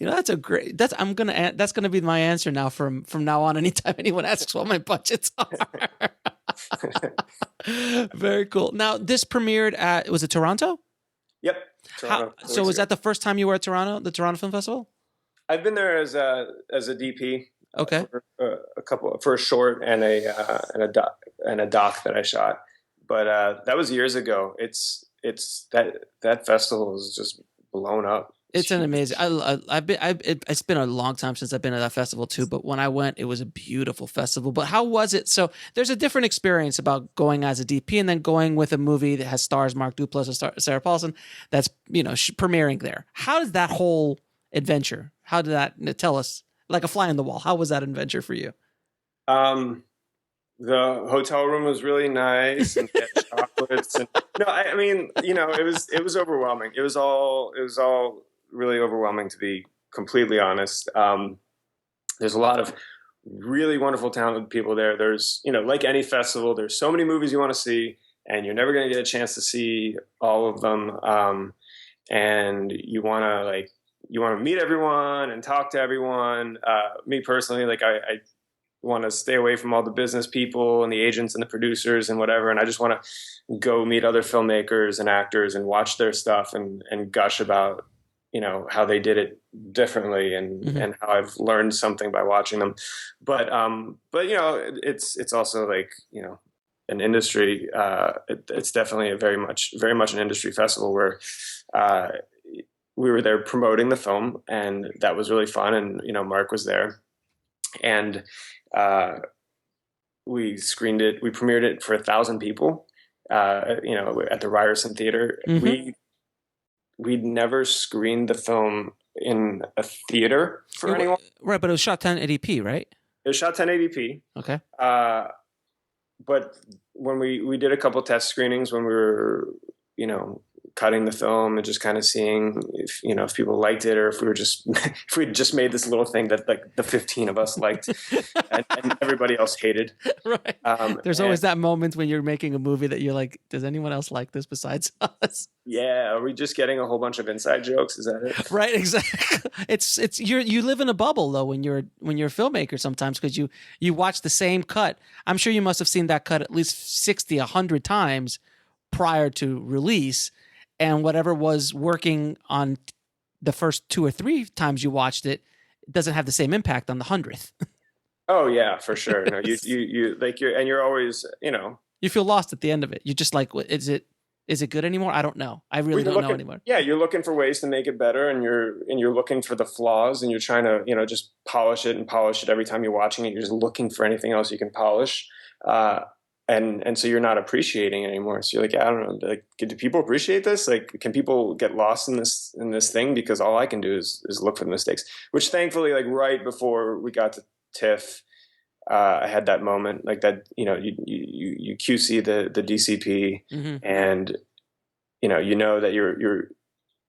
Speaker 1: That's that's gonna be my answer now from now on. Anytime anyone asks what my budgets are. Very cool. Now this premiered at, was it Toronto?
Speaker 3: Yep. Toronto.
Speaker 1: So was that the first time you were at Toronto, the Toronto Film Festival?
Speaker 3: I've been there as a DP.
Speaker 1: Okay.
Speaker 3: for a short and a doc that I shot. But that was years ago. It's that festival is just blown up.
Speaker 1: It's an amazing. It's been a long time since I've been at that festival too. But when I went, it was a beautiful festival. But how was it? So there's a different experience about going as a DP and then going with a movie that has stars Mark Duplass and Sarah Paulson. That's premiering there. How does that whole adventure? How did that tell us? Like a fly on the wall. How was that adventure for you?
Speaker 3: The hotel room was really nice and had chocolates. And, no, I mean, it was overwhelming. It was all really overwhelming, to be completely honest. There's a lot of really wonderful, talented people there. There's, like any festival, there's so many movies you want to see, and you're never going to get a chance to see all of them. And you want to meet everyone and talk to everyone. Me personally, I want to stay away from all the business people and the agents and the producers and whatever. And I just want to go meet other filmmakers and actors and watch their stuff and gush about, how they did it differently and how I've learned something by watching them. But it's also an industry. It's definitely very much an industry festival where, we were there promoting the film, and that was really fun. And, Mark was there, and we screened it. We premiered it for 1,000 people, at the Ryerson Theater.
Speaker 1: Mm-hmm.
Speaker 3: We'd never screened the film in a theater for anyone.
Speaker 1: Right, but it was shot 1080p, right?
Speaker 3: It was shot 1080p.
Speaker 1: Okay.
Speaker 3: But when we did a couple test screenings when we were, cutting the film and just kind of seeing if people liked it, or if we just made this little thing that the 15 of us liked and everybody else hated.
Speaker 1: Right. There's always that moment when you're making a movie that you're like, does anyone else like this besides us?
Speaker 3: Yeah. Are we just getting a whole bunch of inside jokes? Is that it?
Speaker 1: Right. Exactly. It's you live in a bubble though when you're a filmmaker sometimes, because you watch the same cut. I'm sure you must have seen that cut at least 60, 100 times prior to release. And whatever was working on the first 2 or 3 times you watched it doesn't have the same impact on the 100th.
Speaker 3: Oh yeah, for sure. No, you're always,
Speaker 1: you feel lost at the end of it. You're just like, is it good anymore? I don't know. I really don't know anymore.
Speaker 3: Yeah, you're looking for ways to make it better, and you're looking for the flaws, and you're trying to, just polish it every time you're watching it. You're just looking for anything else you can polish. And so you're not appreciating it anymore. So you're like, I don't know, do people appreciate this? Can people get lost in this thing? Because all I can do is look for the mistakes, which thankfully, right before we got to TIFF, I had that moment that, you QC the DCP,
Speaker 1: mm-hmm.
Speaker 3: and, that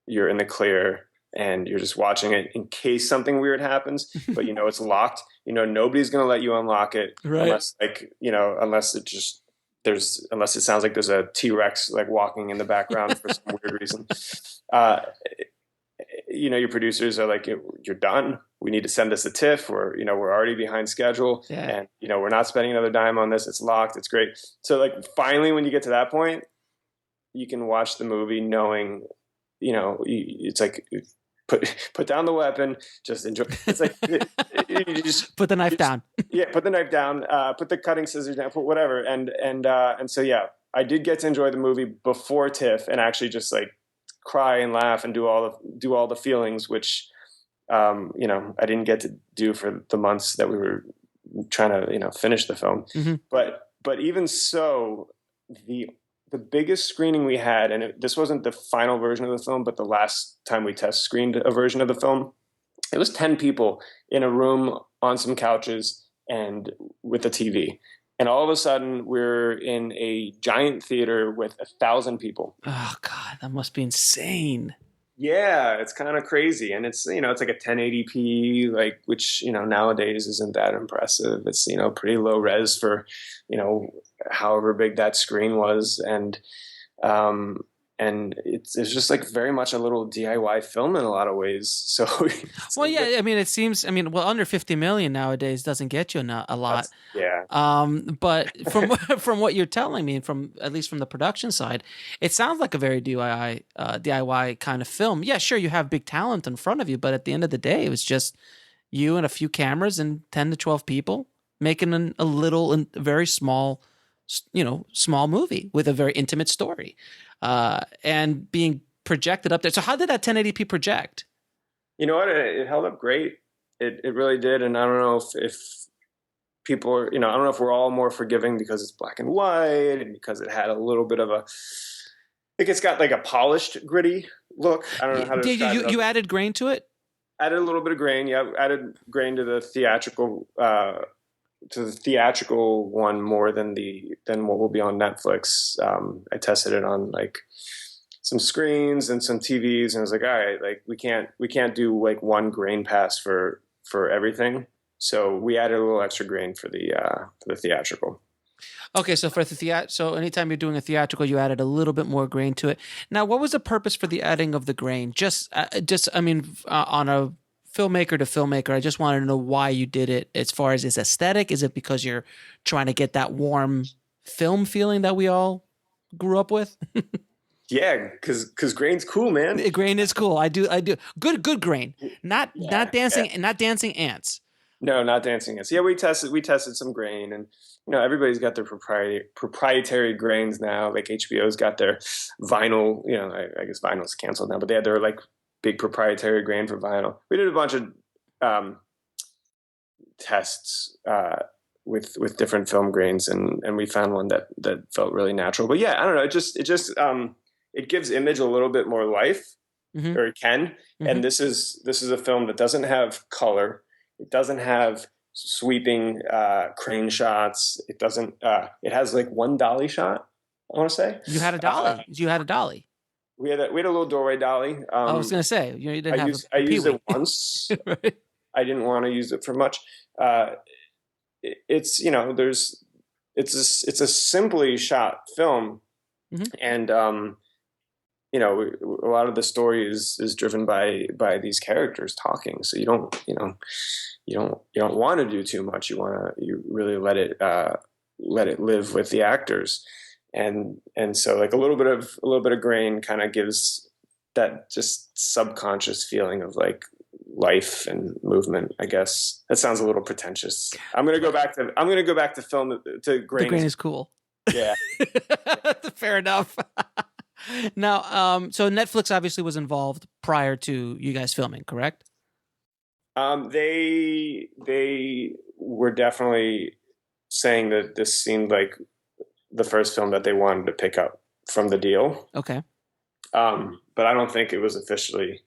Speaker 3: you're in the clear, and you're just watching it in case something weird happens, but it's locked. Nobody's going to let you unlock it,
Speaker 1: right?
Speaker 3: Unless it sounds like there's a T-Rex walking in the background for some weird reason. Your producers are like, you're done. We need to send this to TIFF. We're already behind schedule,
Speaker 1: yeah.
Speaker 3: And we're not spending another dime on this. It's locked. It's great. So finally, when you get to that point, you can watch the movie knowing, it's like, put down the weapon, just enjoy. It's like you just
Speaker 1: put the knife down.
Speaker 3: Yeah, put the knife down, put the cutting scissors down, put whatever. And so yeah, I did get to enjoy the movie before TIFF and actually just cry and laugh and do all the feelings, which I didn't get to do for the months that we were trying to finish the film.
Speaker 1: Mm-hmm.
Speaker 3: But even so, the biggest screening we had, and this wasn't the final version of the film, but the last time we test screened a version of the film, it was 10 people in a room on some couches and with a TV. And all of a sudden we're in a giant theater with 1,000 people.
Speaker 1: Oh God, that must be insane.
Speaker 3: Yeah, it's kind of crazy. And it's, it's like a 1080p, which, nowadays isn't that impressive. It's, pretty low res for, however big that screen was. And it's just very much a little DIY film in a lot of ways. So,
Speaker 1: well, yeah, I mean, it seems, under 50 million nowadays doesn't get you a lot.
Speaker 3: Yeah.
Speaker 1: But from what you're telling me, at least from the production side, it sounds like a very DIY kind of film. Yeah, sure, you have big talent in front of you, but at the end of the day, it was just, you and a few cameras and 10 to 12 people making a little and very small, small movie with a very intimate story, and being projected up there. So how did that 1080p project?
Speaker 3: You know what? It held up great. It really did. And I don't know if people are, I don't know if we're all more forgiving because it's black and white and because it had a little bit of I think it's got like a polished, gritty look. I don't know how to describe it.
Speaker 1: You added grain to it?
Speaker 3: Added a little bit of grain. Yeah, added grain to the theatrical one more than what will be on Netflix. I tested it on like some screens and some TVs, and I was like, all right, like we can't do like one grain pass for everything. So we added a little extra grain for the theatrical.
Speaker 1: Okay, so so anytime you're doing a theatrical, you added a little bit more grain to it. Now, what was the purpose for the adding of the grain? On a filmmaker to filmmaker, I just wanted to know why you did it. As far as its aesthetic, is it because you're trying to get that warm film feeling that we all grew up with?
Speaker 3: Yeah, because grain's cool, man.
Speaker 1: Grain is cool. I do. Good grain. Not dancing ants.
Speaker 3: No, not dancing ants. Yeah, we tested some grain, and everybody's got their proprietary grains now. Like HBO's got their vinyl. I guess vinyl's canceled now, but they had their like big proprietary grain for vinyl. We did a bunch of tests with different film grains, and we found one that felt really natural. But yeah, I don't know. It gives image a little bit more life, or it can. Mm-hmm. And this is a film that doesn't have color. It doesn't have sweeping crane shots. It doesn't. It has like one dolly shot, I want to say.
Speaker 1: You had a dolly. You had a dolly.
Speaker 3: We had a little doorway dolly.
Speaker 1: I was going to say you didn't have.
Speaker 3: I used it once. Right. I didn't want to use it for much. It's a simply shot film, mm-hmm. and a lot of the story is driven by these characters talking. So you don't want to do too much. You really let it live with the actors, and so like a little bit of grain kind of gives that just subconscious feeling of like life and movement. I guess that sounds a little pretentious. I'm gonna go back to film to grain.
Speaker 1: The grain is cool.
Speaker 3: Yeah.
Speaker 1: Fair enough. Now, so Netflix obviously was involved prior to you guys filming, correct?
Speaker 3: They were definitely saying that this seemed like the first film that they wanted to pick up from the deal.
Speaker 1: Okay.
Speaker 3: But I don't think it was officially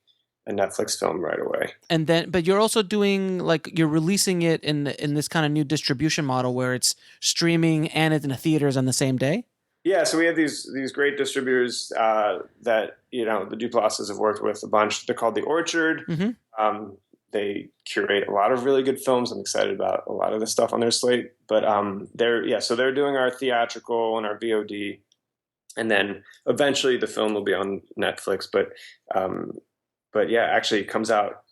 Speaker 3: a Netflix film right away.
Speaker 1: And then, but you're also doing you're releasing it in this kind of new distribution model where it's streaming and it's in the theaters on the same day.
Speaker 3: Yeah, so we have these great distributors that the Duplasses have worked with a bunch. They're called The Orchard. Mm-hmm. They curate a lot of really good films. I'm excited about a lot of the stuff on their slate. But they're doing our theatrical and our VOD, and then eventually the film will be on Netflix. But yeah, actually it comes out.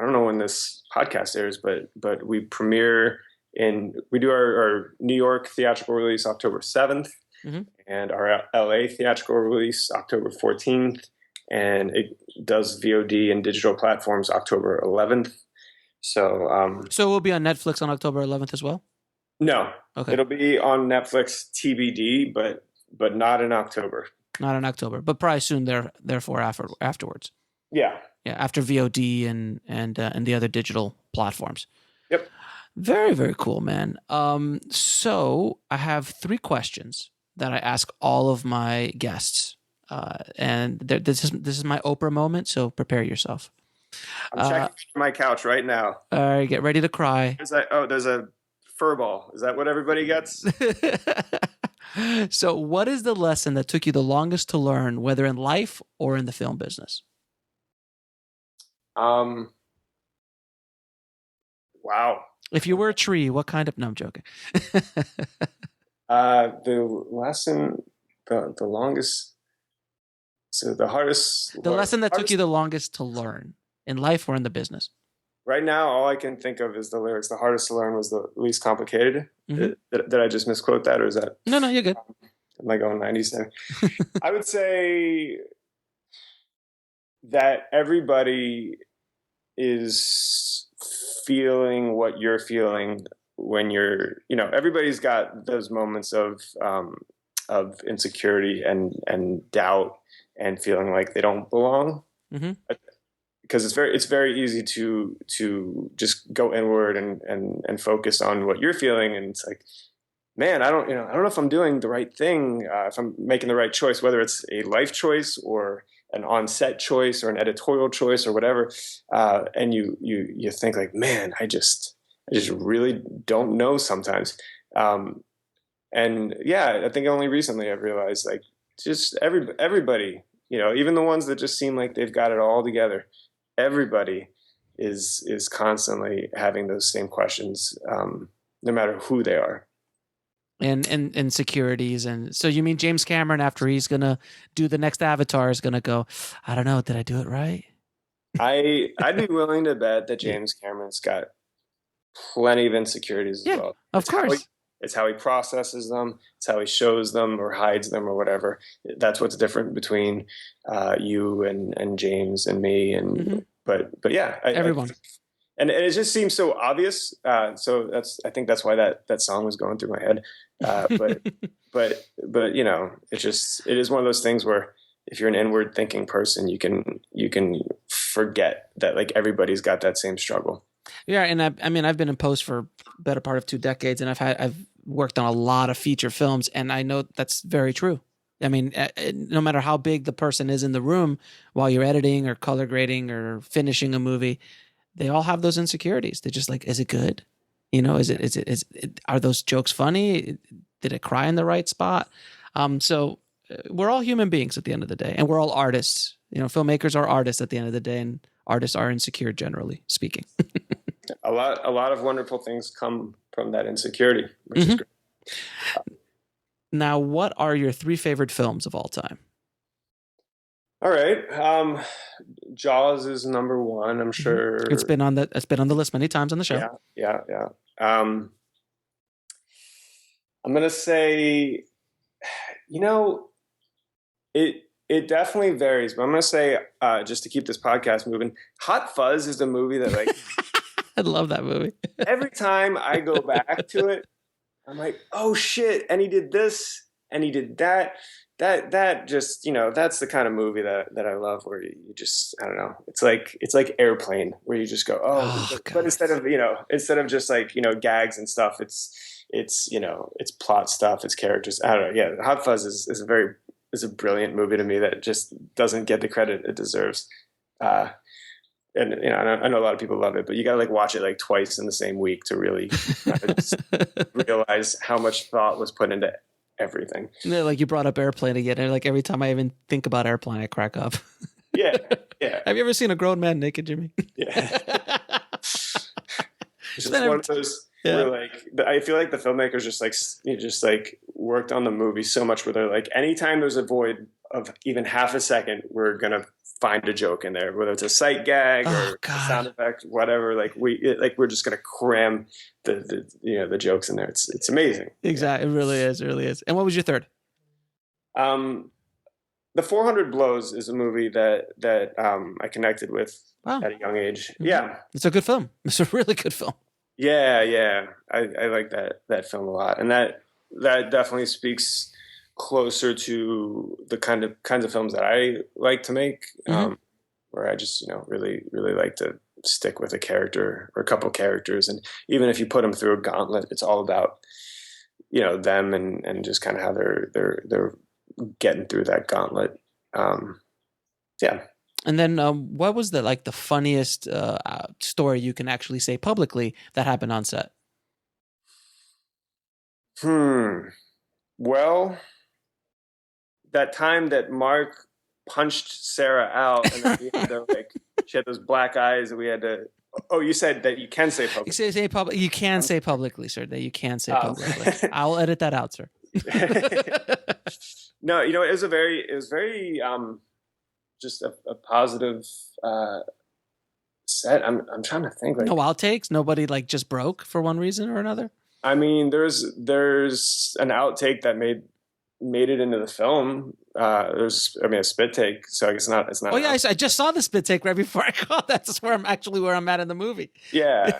Speaker 3: I don't know when this podcast airs, but we do our New York theatrical release October 7th. Mm-hmm. And our LA theatrical release October 14th, and it does VOD and digital platforms October 11th. So
Speaker 1: it will be on Netflix on October 11th as well?
Speaker 3: No. Okay. It'll be on Netflix TBD, but not in October.
Speaker 1: Not in October, but probably soon therefore afterwards.
Speaker 3: Yeah.
Speaker 1: Yeah, after VOD and the other digital platforms.
Speaker 3: Yep.
Speaker 1: Very, very cool, man. So I have 3 questions that I ask all of my guests, and this is my Oprah moment. So prepare yourself.
Speaker 3: I'm checking my couch right now.
Speaker 1: All right, get ready to cry.
Speaker 3: There's a fur ball. Is that what everybody gets?
Speaker 1: So, what is the lesson that took you the longest to learn, whether in life or in the film business?
Speaker 3: Wow.
Speaker 1: If you were a tree, what kind of? No, I'm joking.
Speaker 3: The lesson, the longest, so the hardest.
Speaker 1: The lesson that took you the longest to learn in life or in the business?
Speaker 3: Right now, all I can think of is the lyrics. The hardest to learn was the least complicated. Mm-hmm. Did I just misquote that, or is that?
Speaker 1: No, you're good.
Speaker 3: Am I going 90s now? I would say that everybody is feeling what you're feeling when you're, everybody's got those moments of insecurity and doubt and feeling like they don't belong.
Speaker 1: Mm-hmm.
Speaker 3: Because it's very easy to just go inward and focus on what you're feeling. And it's like, man, I don't know if I'm doing the right thing, if I'm making the right choice, whether it's a life choice or an on-set choice or an editorial choice or whatever. And you think like, man, I just really don't know sometimes. And yeah, I think only recently I've realized like just everybody, even the ones that just seem like they've got it all together, everybody is constantly having those same questions, no matter who they are.
Speaker 1: And insecurities. And so you mean James Cameron, after he's going to do the next Avatar, is going to go, I don't know, did I do it right?
Speaker 3: I'd be willing to bet that James Cameron's got plenty of insecurities as well.
Speaker 1: Of course.
Speaker 3: It's how he processes them. It's how he shows them or hides them or whatever. That's what's different between you and James and me. And
Speaker 1: Mm-hmm.
Speaker 3: but yeah,
Speaker 1: everyone.
Speaker 3: And it just seems so obvious. So I think that's why that song was going through my head. But it is one of those things where if you're an inward thinking person, you can forget that like everybody's got that same struggle.
Speaker 1: Yeah, and I've been in post for better part of 2 decades, and I've worked on a lot of feature films, and I know that's very true. I mean, no matter how big the person is in the room while you're editing or color grading or finishing a movie, they all have those insecurities. They're just like, is it good? Are those jokes funny? Did it cry in the right spot? So we're all human beings at the end of the day, and we're all artists. Filmmakers are artists at the end of the day, and artists are insecure, generally speaking.
Speaker 3: A lot of wonderful things come from that insecurity, which is great.
Speaker 1: Now, what are your 3 favorite films of all time?
Speaker 3: All right. Jaws is number 1, I'm sure.
Speaker 1: It's been on the list many times on the show.
Speaker 3: Yeah. I'm going to say, it definitely varies, but I'm going to say, just to keep this podcast moving, Hot Fuzz is the movie that like,
Speaker 1: I love that movie. Every
Speaker 3: time I go back to it, I'm like, oh shit. And he did this and he did that. That just, that's the kind of movie that I love, where you just, I don't know. It's like Airplane, where you just go, but instead of just like, gags and stuff, it's plot stuff, it's characters. I don't know. Yeah. Hot Fuzz is a brilliant movie to me that just doesn't get the credit it deserves. And I know a lot of people love it, but you gotta like watch it like twice in the same week to really realize how much thought was put into everything.
Speaker 1: Yeah, like you brought up Airplane again, and like every time I even think about Airplane, I crack up.
Speaker 3: Yeah.
Speaker 1: Have you ever seen a grown man naked, Jimmy?
Speaker 3: Yeah. It's just one of those where like I feel like the filmmakers just worked on the movie so much where they're like, anytime there's a void of even half a second, we're gonna find a joke in there, whether it's a sight gag or a sound effect, whatever. Like we're just gonna cram the jokes in there. It's amazing.
Speaker 1: Exactly, it really is. And what was your 3rd?
Speaker 3: The 400 Blows is a movie that I connected with at a young age. Mm-hmm. Yeah,
Speaker 1: it's a good film. It's a really good film.
Speaker 3: Yeah. I like that film a lot, and that definitely speaks closer to the kinds of films that I like to make, where I just really like to stick with a character or a couple characters, and even if you put them through a gauntlet, it's all about them and just kind of how they're getting through that gauntlet. Yeah.
Speaker 1: And then what was the funniest story you can actually say publicly that happened on set?
Speaker 3: Well, that time that Mark punched Sarah out, and then we had to, she had those black eyes, and we had to. Oh, you said that you can say publicly.
Speaker 1: You can say publicly, sir. That you can say publicly. I'll edit that out, sir.
Speaker 3: No, it was very just a positive set. I'm trying to think.
Speaker 1: No outtakes. Nobody just broke for one reason or another.
Speaker 3: I mean, there's an outtake that made it into the film. there's, I mean, a spit take, so I guess it's not.
Speaker 1: Oh yeah, I just saw the spit take right before I called. That's where I'm at in the movie.
Speaker 3: Yeah.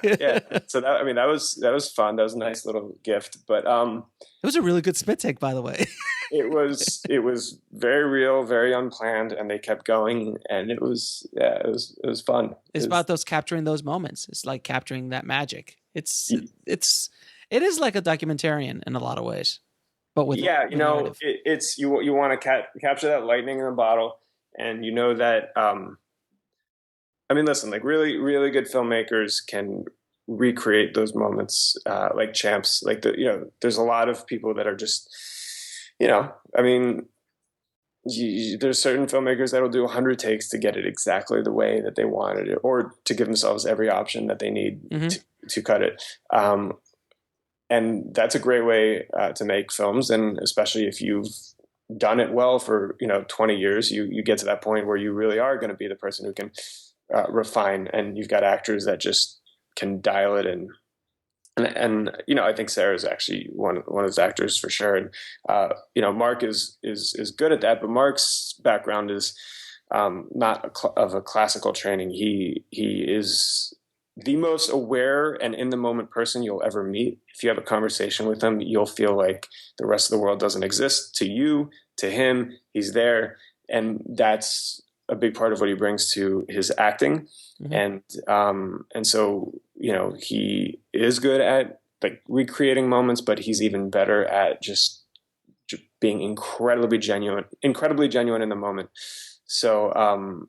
Speaker 3: So that, I mean, that was fun. That was a nice little gift, but
Speaker 1: it was a really good spit take, by the way.
Speaker 3: it was very real, very unplanned, and they kept going, and it was fun.
Speaker 1: It's about those capturing those moments. It's like capturing that magic. It is like a documentarian in a lot of ways, but with narrative.
Speaker 3: It's you want to capture that lightning in a bottle, and you know that. I mean, listen, like really, really good filmmakers can recreate those moments like champs. Like there's a lot of people that are just, I mean, there's certain filmmakers that'll do 100 takes to get it exactly the way that they wanted it, or to give themselves every option that they need to cut it. And that's a great way to make films. And especially if you've done it well for, 20 years, you get to that point where you really are going to be the person who can refine, and you've got actors that just can dial it in. And I think Sarah's actually one of those actors for sure. And Mark is good at that, but Mark's background is not of a classical training. He is the most aware and in the moment person you'll ever meet. If you have a conversation with him, you'll feel like the rest of the world doesn't exist to you, to him. He's there, and that's a big part of what he brings to his acting. And so, he is good at like recreating moments, but he's even better at just being incredibly genuine in the moment. So,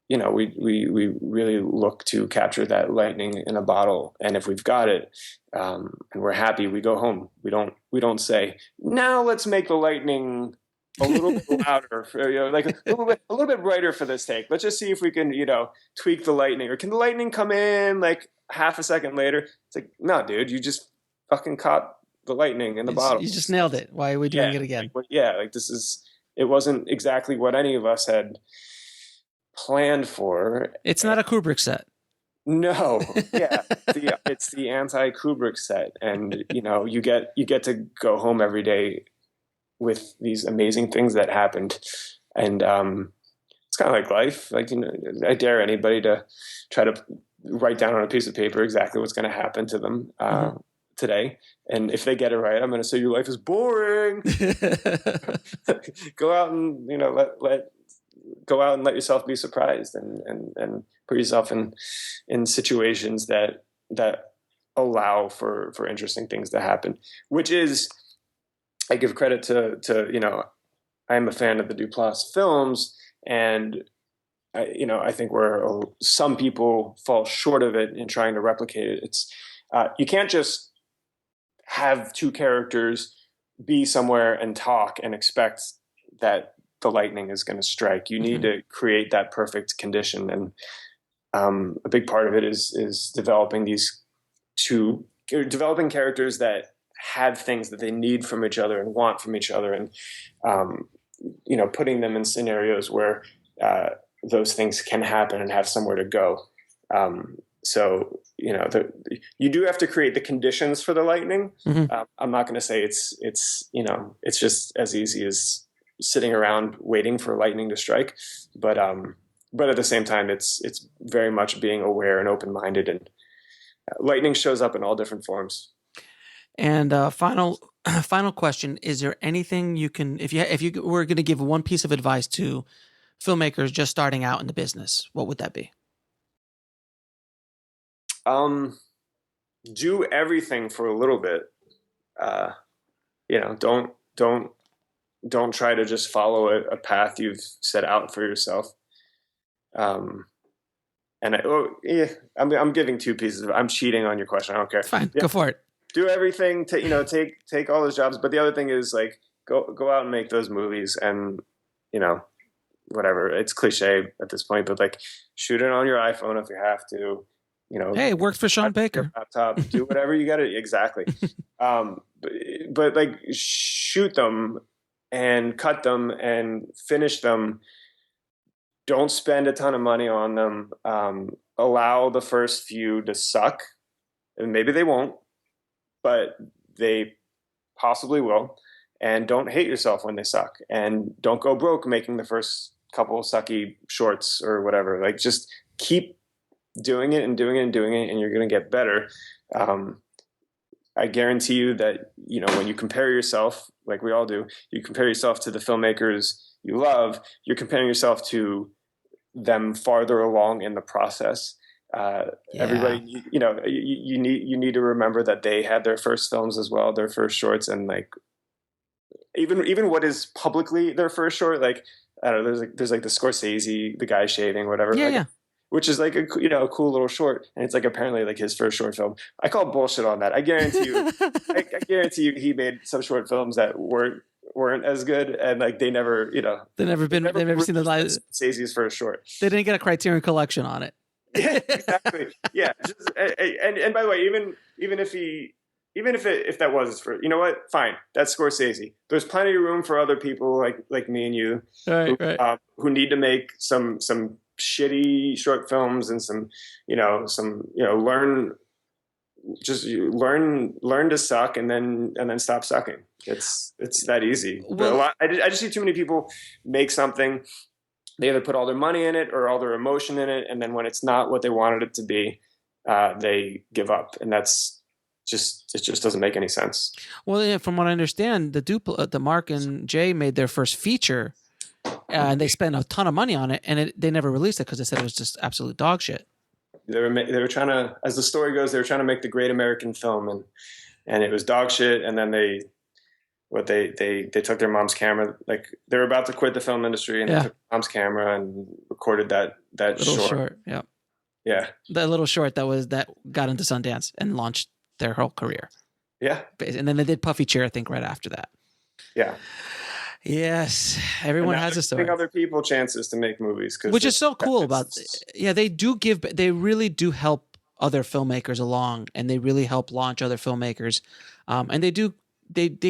Speaker 3: we really look to capture that lightning in a bottle. And if we've got it, and we're happy, we go home. We don't say, now let's make the lightning a little bit louder, like a little bit brighter for this take. Let's just see if we can, tweak the lightning, or can the lightning come in like half a second later? It's like, no, dude, you just fucking caught the lightning in the bottle.
Speaker 1: You just nailed it. Why are we doing it again?
Speaker 3: It wasn't exactly what any of us had planned for.
Speaker 1: It's not a Kubrick set.
Speaker 3: No, it's the anti-Kubrick set, and you get to go home every day with these amazing things that happened. And it's kind of like life. Like, I dare anybody to try to write down on a piece of paper exactly what's going to happen to them today. And if they get it right, I'm going to say your life is boring. Go out and, go out and let yourself be surprised, and put yourself in situations that allow for interesting things to happen, which is, I give credit to I'm a fan of the Duplass films, and I think where some people fall short of it in trying to replicate it. It's you can't just have two characters be somewhere and talk and expect that the lightning is going to strike. You need to create that perfect condition, and a big part of it is developing characters that have things that they need from each other and want from each other, and putting them in scenarios where those things can happen and have somewhere to go. So you do have to create the conditions for the lightning. I'm not going to say it's just as easy as sitting around waiting for lightning to strike, but at the same time, it's very much being aware and open-minded, and lightning shows up in all different forms.
Speaker 1: And final question: is there anything you can, if you were going to give one piece of advice to filmmakers just starting out in the business, what would that be?
Speaker 3: Do everything for a little bit. Don't try to just follow a path you've set out for yourself. I'm giving two pieces. I'm cheating on your question. I don't care.
Speaker 1: Fine, go for it.
Speaker 3: Do everything to take all those jobs, but the other thing is like go out and make those movies, and whatever. It's cliche at this point, but like shoot it on your iPhone if you have to.
Speaker 1: Hey, it worked for Sean Baker.
Speaker 3: Laptop, do whatever you got to exactly. But like shoot them and cut them and finish them. Don't spend a ton of money on them. Allow the first few to suck, and maybe they won't, but they possibly will. and don't hate yourself when they suck, and don't go broke making the first couple sucky shorts or whatever. Like, just keep doing it and doing it and doing it, and you're going to get better. I guarantee you that, when you compare yourself, like we all do, you compare yourself to the filmmakers you love, you're comparing yourself to them farther along in the process. Everybody, you need to remember that they had their first films as well, their first shorts, and like even what is publicly their first short, like, I don't know, there's like the Scorsese, the guy shaving, whatever. Which is like a cool little short, and it's like apparently like his first short film. I call bullshit on that. I guarantee you, I guarantee you, he made some short films that weren't as good, and like they never seen the light. Scorsese's first short.
Speaker 1: They didn't get a Criterion Collection on it.
Speaker 3: Yeah, exactly. Yeah, and by the way, even if that was for, fine, that's Scorsese. There's plenty of room for other people like me and you, who need to make some shitty short films and some learn to suck and then stop sucking. It's that easy. Well, I just see too many people make something, they either put all their money in it or all their emotion in it, and then when it's not what they wanted it to be, they give up, and it just doesn't make any sense.
Speaker 1: Well, yeah, from what I understand, the Mark and Jay made their first feature, and they spent a ton of money on it, and they never released it because they said it was just absolute dog shit.
Speaker 3: They were trying to, as the story goes, they were trying to make the great American film, and it was dog shit. And then they took their mom's camera, like they were about to quit the film industry, and they took mom's camera and recorded that
Speaker 1: little short. Yeah, that little short that got into Sundance and launched their whole career.
Speaker 3: Yeah,
Speaker 1: and then they did Puffy Chair, I think, right after that.
Speaker 3: Yeah.
Speaker 1: Yes, everyone has a story.
Speaker 3: Giving other people chances to make movies,
Speaker 1: which is so cool about. Yeah, they really do help other filmmakers along, and they really help launch other filmmakers, and they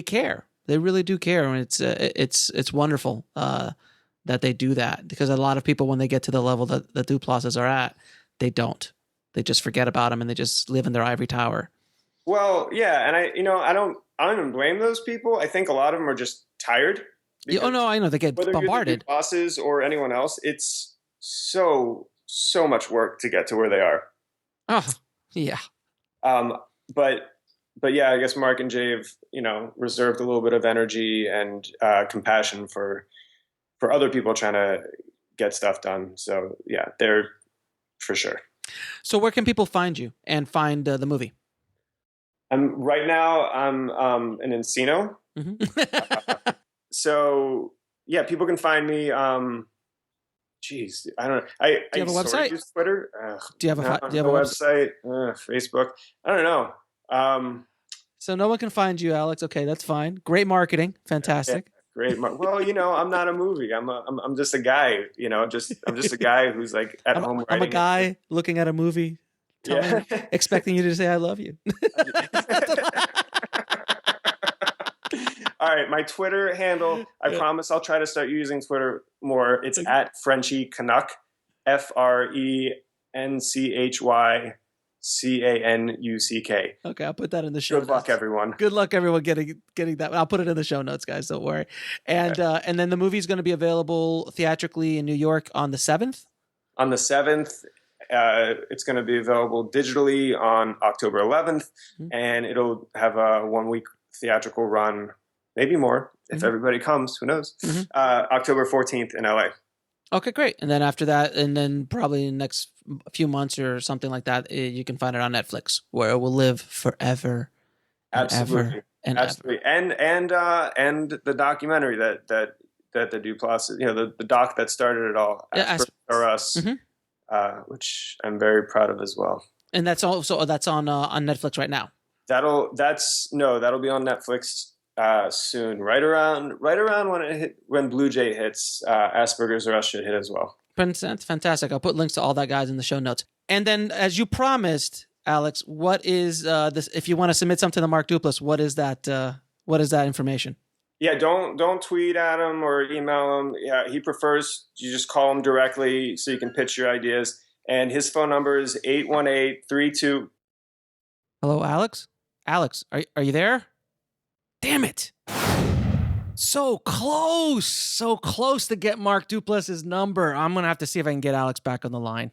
Speaker 1: care. They really do care, and it's wonderful that they do that, because a lot of people, when they get to the level that the Duplasses are at, they don't. They just forget about them, and they just live in their ivory tower.
Speaker 3: Well, yeah, and I don't even blame those people. I think a lot of them are just tired.
Speaker 1: Oh no, I know, they get bombarded.
Speaker 3: You're the bosses or anyone else, it's so much work to get to where they are.
Speaker 1: Oh, yeah.
Speaker 3: But yeah, I guess Mark and Jay have, reserved a little bit of energy and compassion for other people trying to get stuff done. So yeah, they're for sure.
Speaker 1: So where can people find you and find the movie?
Speaker 3: Right now I'm in Encino.
Speaker 1: Mm-hmm.
Speaker 3: So yeah, people can find me. Geez, I don't know.
Speaker 1: Do you have a website?
Speaker 3: Use Twitter.
Speaker 1: Do you have a
Speaker 3: website? Facebook. I don't know.
Speaker 1: So no one can find you, Alex. Okay, that's fine. Great marketing. Fantastic.
Speaker 3: Yeah, great. Well, I'm not a movie. I'm just a guy. I'm just a guy who's like at home.
Speaker 1: I'm a guy looking at a movie, expecting you to say "I love you."
Speaker 3: All right, my Twitter handle, I promise I'll try to start using Twitter more. It's at Frenchy Canuck, FRENCHYCANUCK.
Speaker 1: Okay, I'll put that in the show notes.
Speaker 3: Good luck, everyone.
Speaker 1: Good luck, everyone, getting that. I'll put it in the show notes, guys. Don't worry. And then the movie's going to be available theatrically in New York on the 7th?
Speaker 3: On the 7th. It's going to be available digitally on October 11th, and it'll have a 1-week theatrical run, maybe more if everybody comes. Who knows? October 14th in LA.
Speaker 1: Okay, great. And then after that, and then probably in the next few months or something like that, you can find it on Netflix, where it will live forever.
Speaker 3: Absolutely. Absolutely. And the documentary that the Duplass, the doc that started it all, or Us, which I'm very proud of as well.
Speaker 1: And that's on Netflix right now.
Speaker 3: That'll be on Netflix soon, right around when Blue Jay hits. Asperger's or Us should hit as well.
Speaker 1: Fantastic. I'll put links to all that, guys, in the show notes. And then, as you promised, Alex, what is this? If you want to submit something to Mark Duplass, what is that? What is that information?
Speaker 3: Yeah, don't tweet at him or email him. Yeah, he prefers you just call him directly so you can pitch your ideas. And his phone number is 818-32.
Speaker 1: Hello, Alex? Alex, are you there? Damn it. So close to get Mark Duplass's number. I'm going to have to see if I can get Alex back on the line.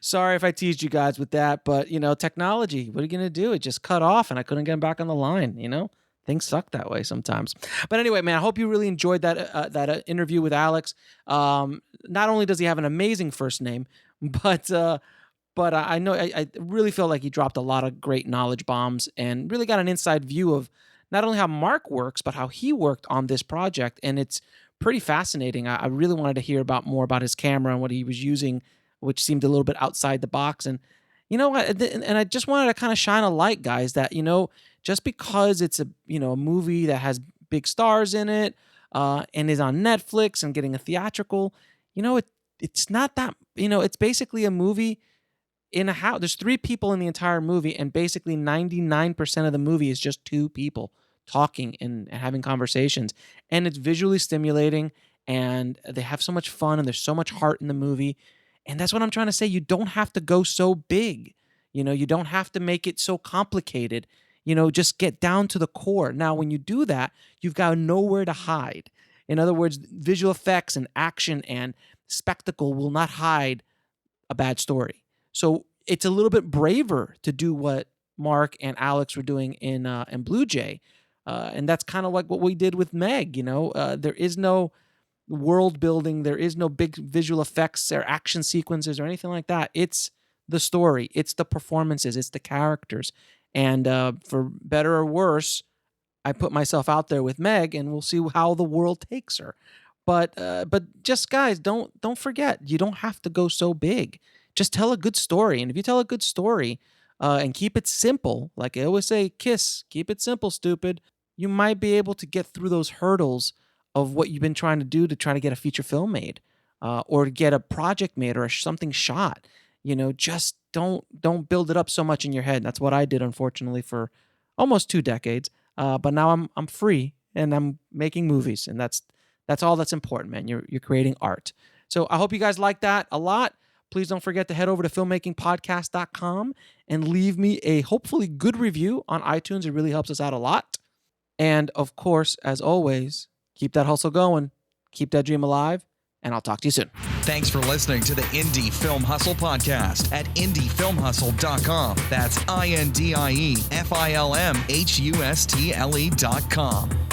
Speaker 1: Sorry if I teased you guys with that, but, technology, what are you going to do? It just cut off and I couldn't get him back on the line, Things suck that way sometimes. But anyway, man, I hope you really enjoyed that interview with Alex. Not only does he have an amazing first name, but I know I really feel like he dropped a lot of great knowledge bombs and really got an inside view of not only how Mark works, but how he worked on this project. And it's pretty fascinating. I really wanted to hear more about his camera and what he was using, which seemed a little bit outside the box. And you know what? And I just wanted to kind of shine a light, guys, that, just because it's a movie that has big stars in it and is on Netflix and getting a theatrical, it's not that, it's basically a movie in a house. There's 3 people in the entire movie, and basically 99% of the movie is just 2 people talking and having conversations. And it's visually stimulating, and they have so much fun, and there's so much heart in the movie. And that's what I'm trying to say. You don't have to go so big. You don't have to make it so complicated. Just get down to the core. Now, when you do that, you've got nowhere to hide. In other words, visual effects and action and spectacle will not hide a bad story. So it's a little bit braver to do what Mark and Alex were doing in Blue Jay. And that's kind of like what we did with Meg. There is no world building. There is no big visual effects or action sequences or anything like that. It's the story. It's the performances. It's the characters. And for better or worse, I put myself out there with Meg, and we'll see how the world takes her. But just, guys, don't forget, you don't have to go so big. Just tell a good story. And if you tell a good story and keep it simple, like I always say, KISS, keep it simple, stupid, you might be able to get through those hurdles of what you've been trying to do to try to get a feature film made or to get a project made or something shot. Just don't build it up so much in your head. That's what I did, unfortunately, for almost 2 decades. But now I'm free and I'm making movies, and that's all that's important, man. You're creating art. So I hope you guys like that a lot. Please don't forget to head over to filmmakingpodcast.com and leave me a hopefully good review on iTunes. It really helps us out a lot. And of course, as always, keep that hustle going, keep that dream alive, and I'll talk to you soon.
Speaker 2: Thanks for listening to the Indie Film Hustle podcast at indiefilmhustle.com. That's IndieFilmhustle.com.